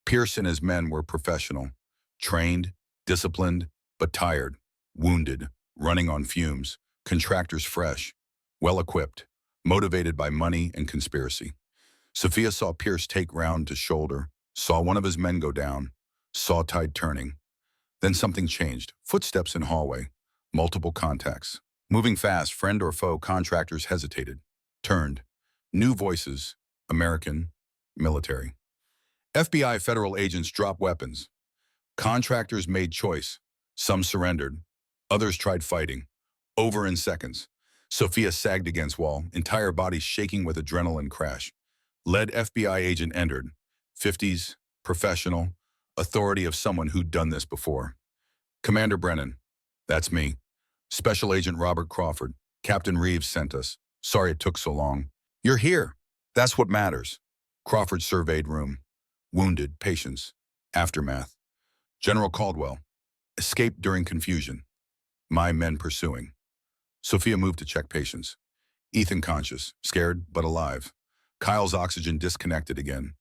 Pierce and his men were professional, trained, disciplined, but tired, wounded, running on fumes, contractors fresh, well-equipped, motivated by money and conspiracy. Sophia saw Pierce take round to shoulder, saw one of his men go down, saw tide turning. Then something changed. Footsteps in hallway, multiple contacts. Moving fast, friend or foe, contractors hesitated, turned. New voices, American, military. FBI federal agents dropped weapons. Contractors made choice. Some surrendered. Others tried fighting. Over in seconds. Sophia sagged against wall, entire body shaking with adrenaline crash. Lead FBI agent entered. 50s, professional, authority of someone who'd done this before. Commander Brennan. That's me. Special Agent Robert Crawford. Captain Reeves sent us. Sorry it took so long. You're here. That's what matters. Crawford surveyed room. Wounded, patients. Aftermath. General Caldwell. Escaped during confusion. My men pursuing. Sophia moved to check patients. Ethan conscious, scared, but alive. Kyle's oxygen disconnected again,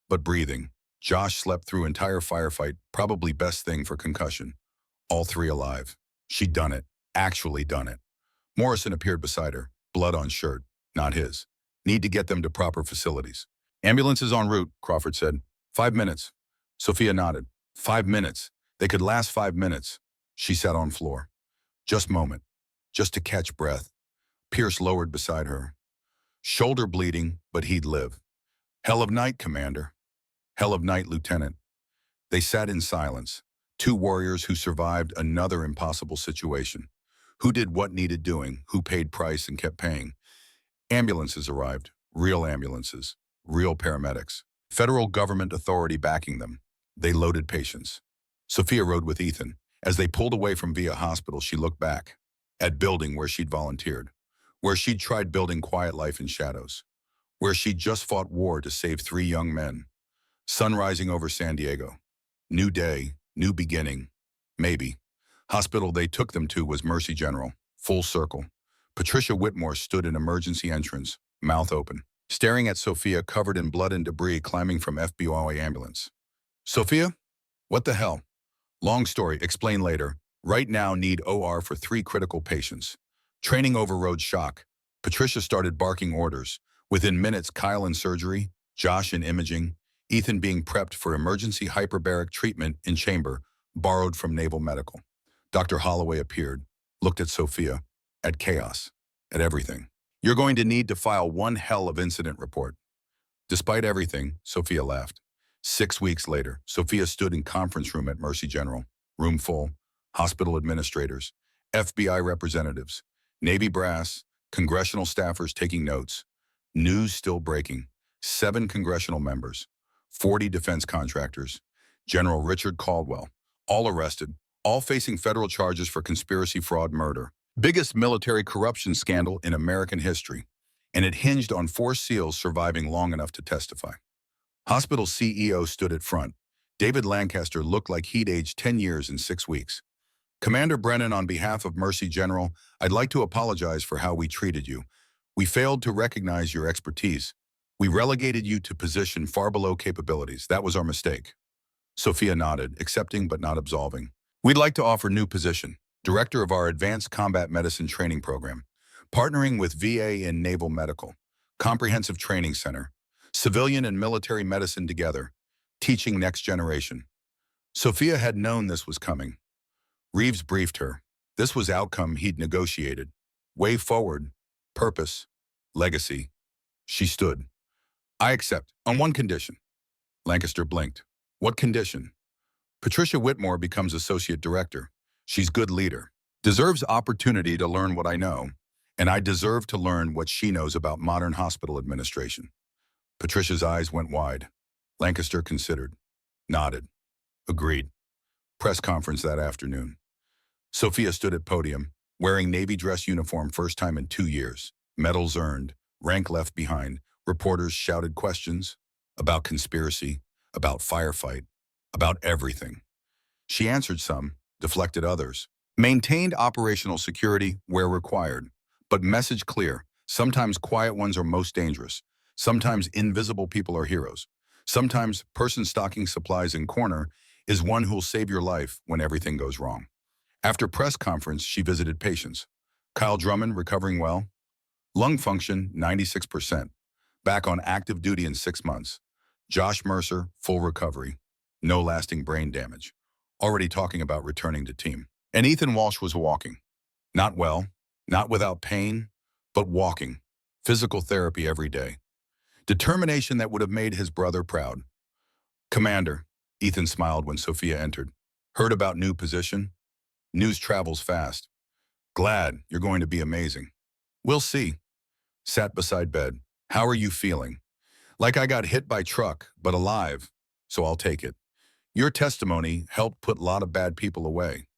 but breathing. Josh slept through entire firefight, probably best thing for concussion. All 3 alive. She'd done it. Actually done it. Morrison appeared beside her, blood on shirt, not his. Need to get them to proper facilities. Ambulance is en route, Crawford said. 5 minutes. Sophia nodded. 5 minutes. They could last 5 minutes. She sat on floor. Just moment. Just to catch breath. Pierce lowered beside her. Shoulder bleeding, but he'd live. Hell of night, Commander. Hell of night, Lieutenant. They sat in silence. 2 warriors who survived another impossible situation. Who did what needed doing, who paid price and kept paying. Ambulances arrived. Real ambulances. Real paramedics. Federal government authority backing them. They loaded patients. Sophia rode with Ethan. As they pulled away from Via Hospital, she looked back. At building where she'd volunteered. Where she'd tried building quiet life in shadows. Where she'd just fought war to save 3 young men. Sun rising over San Diego. New day, new beginning. Maybe. Hospital they took them to was Mercy General. Full circle. Patricia Whitmore stood in emergency entrance, mouth open, staring at Sophia covered in blood and debris climbing from FBI ambulance. Sophia? What the hell? Long story, explain later. Right now need OR for 3 critical patients. Training overrode shock. Patricia started barking orders. Within minutes, Kyle in surgery, Josh in imaging, Ethan being prepped for emergency hyperbaric treatment in chamber, borrowed from Naval Medical. Dr. Holloway appeared, looked at Sophia, at chaos, at everything. You're going to need to file one hell of incident report. Despite everything, Sophia laughed. 6 weeks later, Sophia stood in conference room at Mercy General, room full, hospital administrators, FBI representatives, Navy brass, congressional staffers taking notes, news still breaking, 7 congressional members, 40 defense contractors, General Richard Caldwell, all arrested, all facing federal charges for conspiracy, fraud, murder. Biggest military corruption scandal in American history, and it hinged on 4 SEALs surviving long enough to testify. Hospital CEO stood at front. David Lancaster looked like he'd aged 10 years in 6 weeks. Commander Brennan, on behalf of Mercy General, I'd like to apologize for how we treated you. We failed to recognize your expertise. We relegated you to position far below capabilities. That was our mistake. Sophia nodded, accepting but not absolving. We'd like to offer new position, Director of our Advanced Combat Medicine Training Program, partnering with VA and Naval Medical, Comprehensive Training Center, civilian and military medicine together, teaching next generation. Sophia had known this was coming. Reeves briefed her. This was outcome he'd negotiated. Way forward, purpose, legacy. She stood. I accept, on one condition. Lancaster blinked. What condition? Patricia Whitmore becomes associate director. She's good leader. Deserves opportunity to learn what I know, and I deserve to learn what she knows about modern hospital administration. Patricia's eyes went wide. Lancaster considered. Nodded. Agreed. Press conference that afternoon. Sophia stood at podium, wearing Navy dress uniform first time in 2 years. Medals earned, rank left behind. Reporters shouted questions about conspiracy, about firefight, about everything. She answered some, deflected others. Maintained operational security where required, but message clear. Sometimes quiet ones are most dangerous. Sometimes invisible people are heroes. Sometimes person stocking supplies in corner is one who'll save your life when everything goes wrong. After press conference, she visited patients. Kyle Drummond recovering well. Lung function, 96%. Back on active duty in 6 months. Josh Mercer, full recovery. No lasting brain damage. Already talking about returning to team. And Ethan Walsh was walking. Not well, not without pain, but walking. Physical therapy every day. Determination that would have made his brother proud. Commander, Ethan smiled when Sophia entered. Heard about new position? News travels fast. Glad you're going to be amazing. We'll see. Sat beside bed. How are you feeling? Like I got hit by truck, but alive, so I'll take it. Your testimony helped put a lot of bad people away.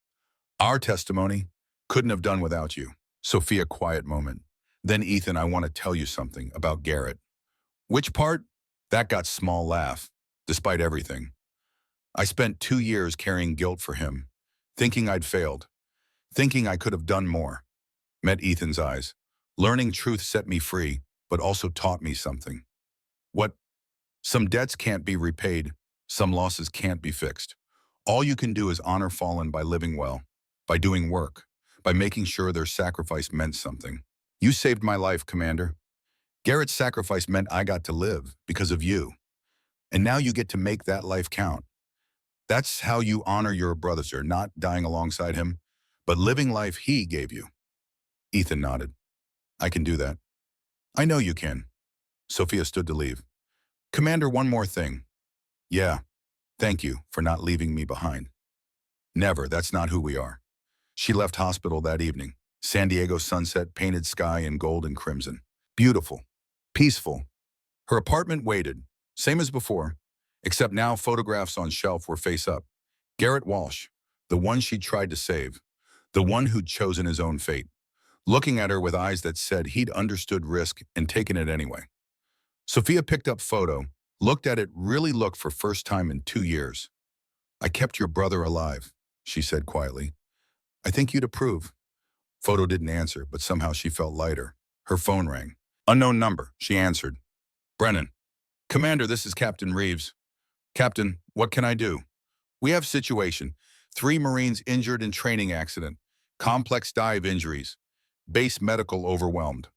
Our testimony couldn't have done without you. Sophia, quiet moment. Then Ethan, I want to tell you something about Garrett. Which part? That got small laugh, despite everything. I spent 2 years carrying guilt for him, thinking I'd failed, thinking I could have done more. Met Ethan's eyes. Learning truth set me free, but also taught me something. What? Some debts can't be repaid. Some losses can't be fixed. All you can do is honor fallen by living well, by doing work, by making sure their sacrifice meant something. You saved my life, Commander. Garrett's sacrifice meant I got to live because of you. And now you get to make that life count. That's how you honor your brother, sir, not dying alongside him, but living life he gave you. Ethan nodded. I can do that. I know you can. Sophia stood to leave. Commander, one more thing. Yeah, thank you for not leaving me behind. Never, that's not who we are. She left hospital that evening. San Diego sunset, painted sky in gold and crimson. Beautiful, peaceful. Her apartment waited, same as before, except now photographs on shelf were face up. Garrett Walsh, the one she tried to save, the one who'd chosen his own fate, looking at her with eyes that said he'd understood risk and taken it anyway. Sophia picked up photo, looked at it, really looked for first time in 2 years. I kept your brother alive, she said quietly. I think you'd approve. Photo didn't answer, but somehow she felt lighter. Her phone rang. Unknown number, she answered. Brennan. Commander, this is Captain Reeves. Captain, what can I do? We have situation. 3 Marines injured in training accident. Complex dive injuries. Base medical overwhelmed.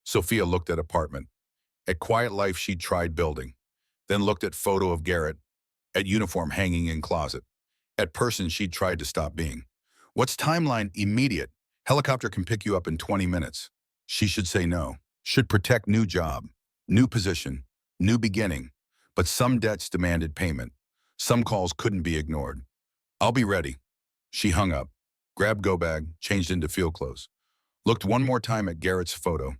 Sophia looked at apartment. At quiet life she'd tried building. Then looked at photo of Garrett. At uniform hanging in closet. At person she'd tried to stop being. What's timeline? Immediate. Helicopter can pick you up in 20 minutes. She should say no. Should protect new job, new position, new beginning. But some debts demanded payment. Some calls couldn't be ignored. I'll be ready. She hung up, grabbed go bag, changed into field clothes. Looked one more time at Garrett's photo.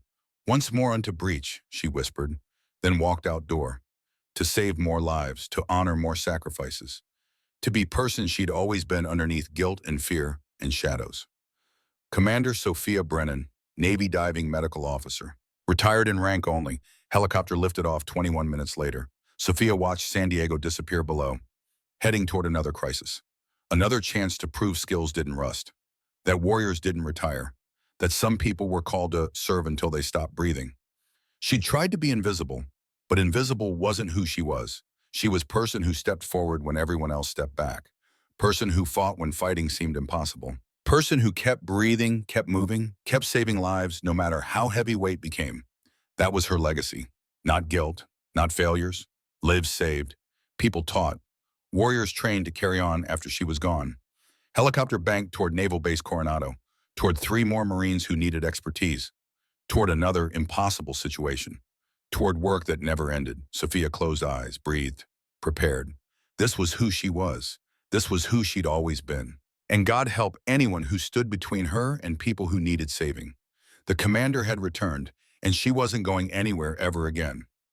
Once more unto breach, she whispered, then walked outdoor. To save more lives, to honor more sacrifices. To be person she'd always been underneath guilt and fear and shadows. Commander Sophia Brennan, Navy diving medical officer. Retired in rank only, helicopter lifted off 21 minutes later. Sophia watched San Diego disappear below, heading toward another crisis. Another chance to prove skills didn't rust, that warriors didn't retire, that some people were called to serve until they stopped breathing. She tried to be invisible, but invisible wasn't who she was. She was person who stepped forward when everyone else stepped back. Person who fought when fighting seemed impossible. Person who kept breathing, kept moving, kept saving lives no matter how heavy weight became. That was her legacy. Not guilt, not failures. Lives saved. People taught. Warriors trained to carry on after she was gone. Helicopter banked toward Naval Base Coronado, toward 3 more Marines who needed expertise, toward another impossible situation, toward work that never ended. Sophia closed eyes, breathed, prepared. This was who she was. This was who she'd always been. And God help anyone who stood between her and people who needed saving. The commander had returned, and she wasn't going anywhere ever again.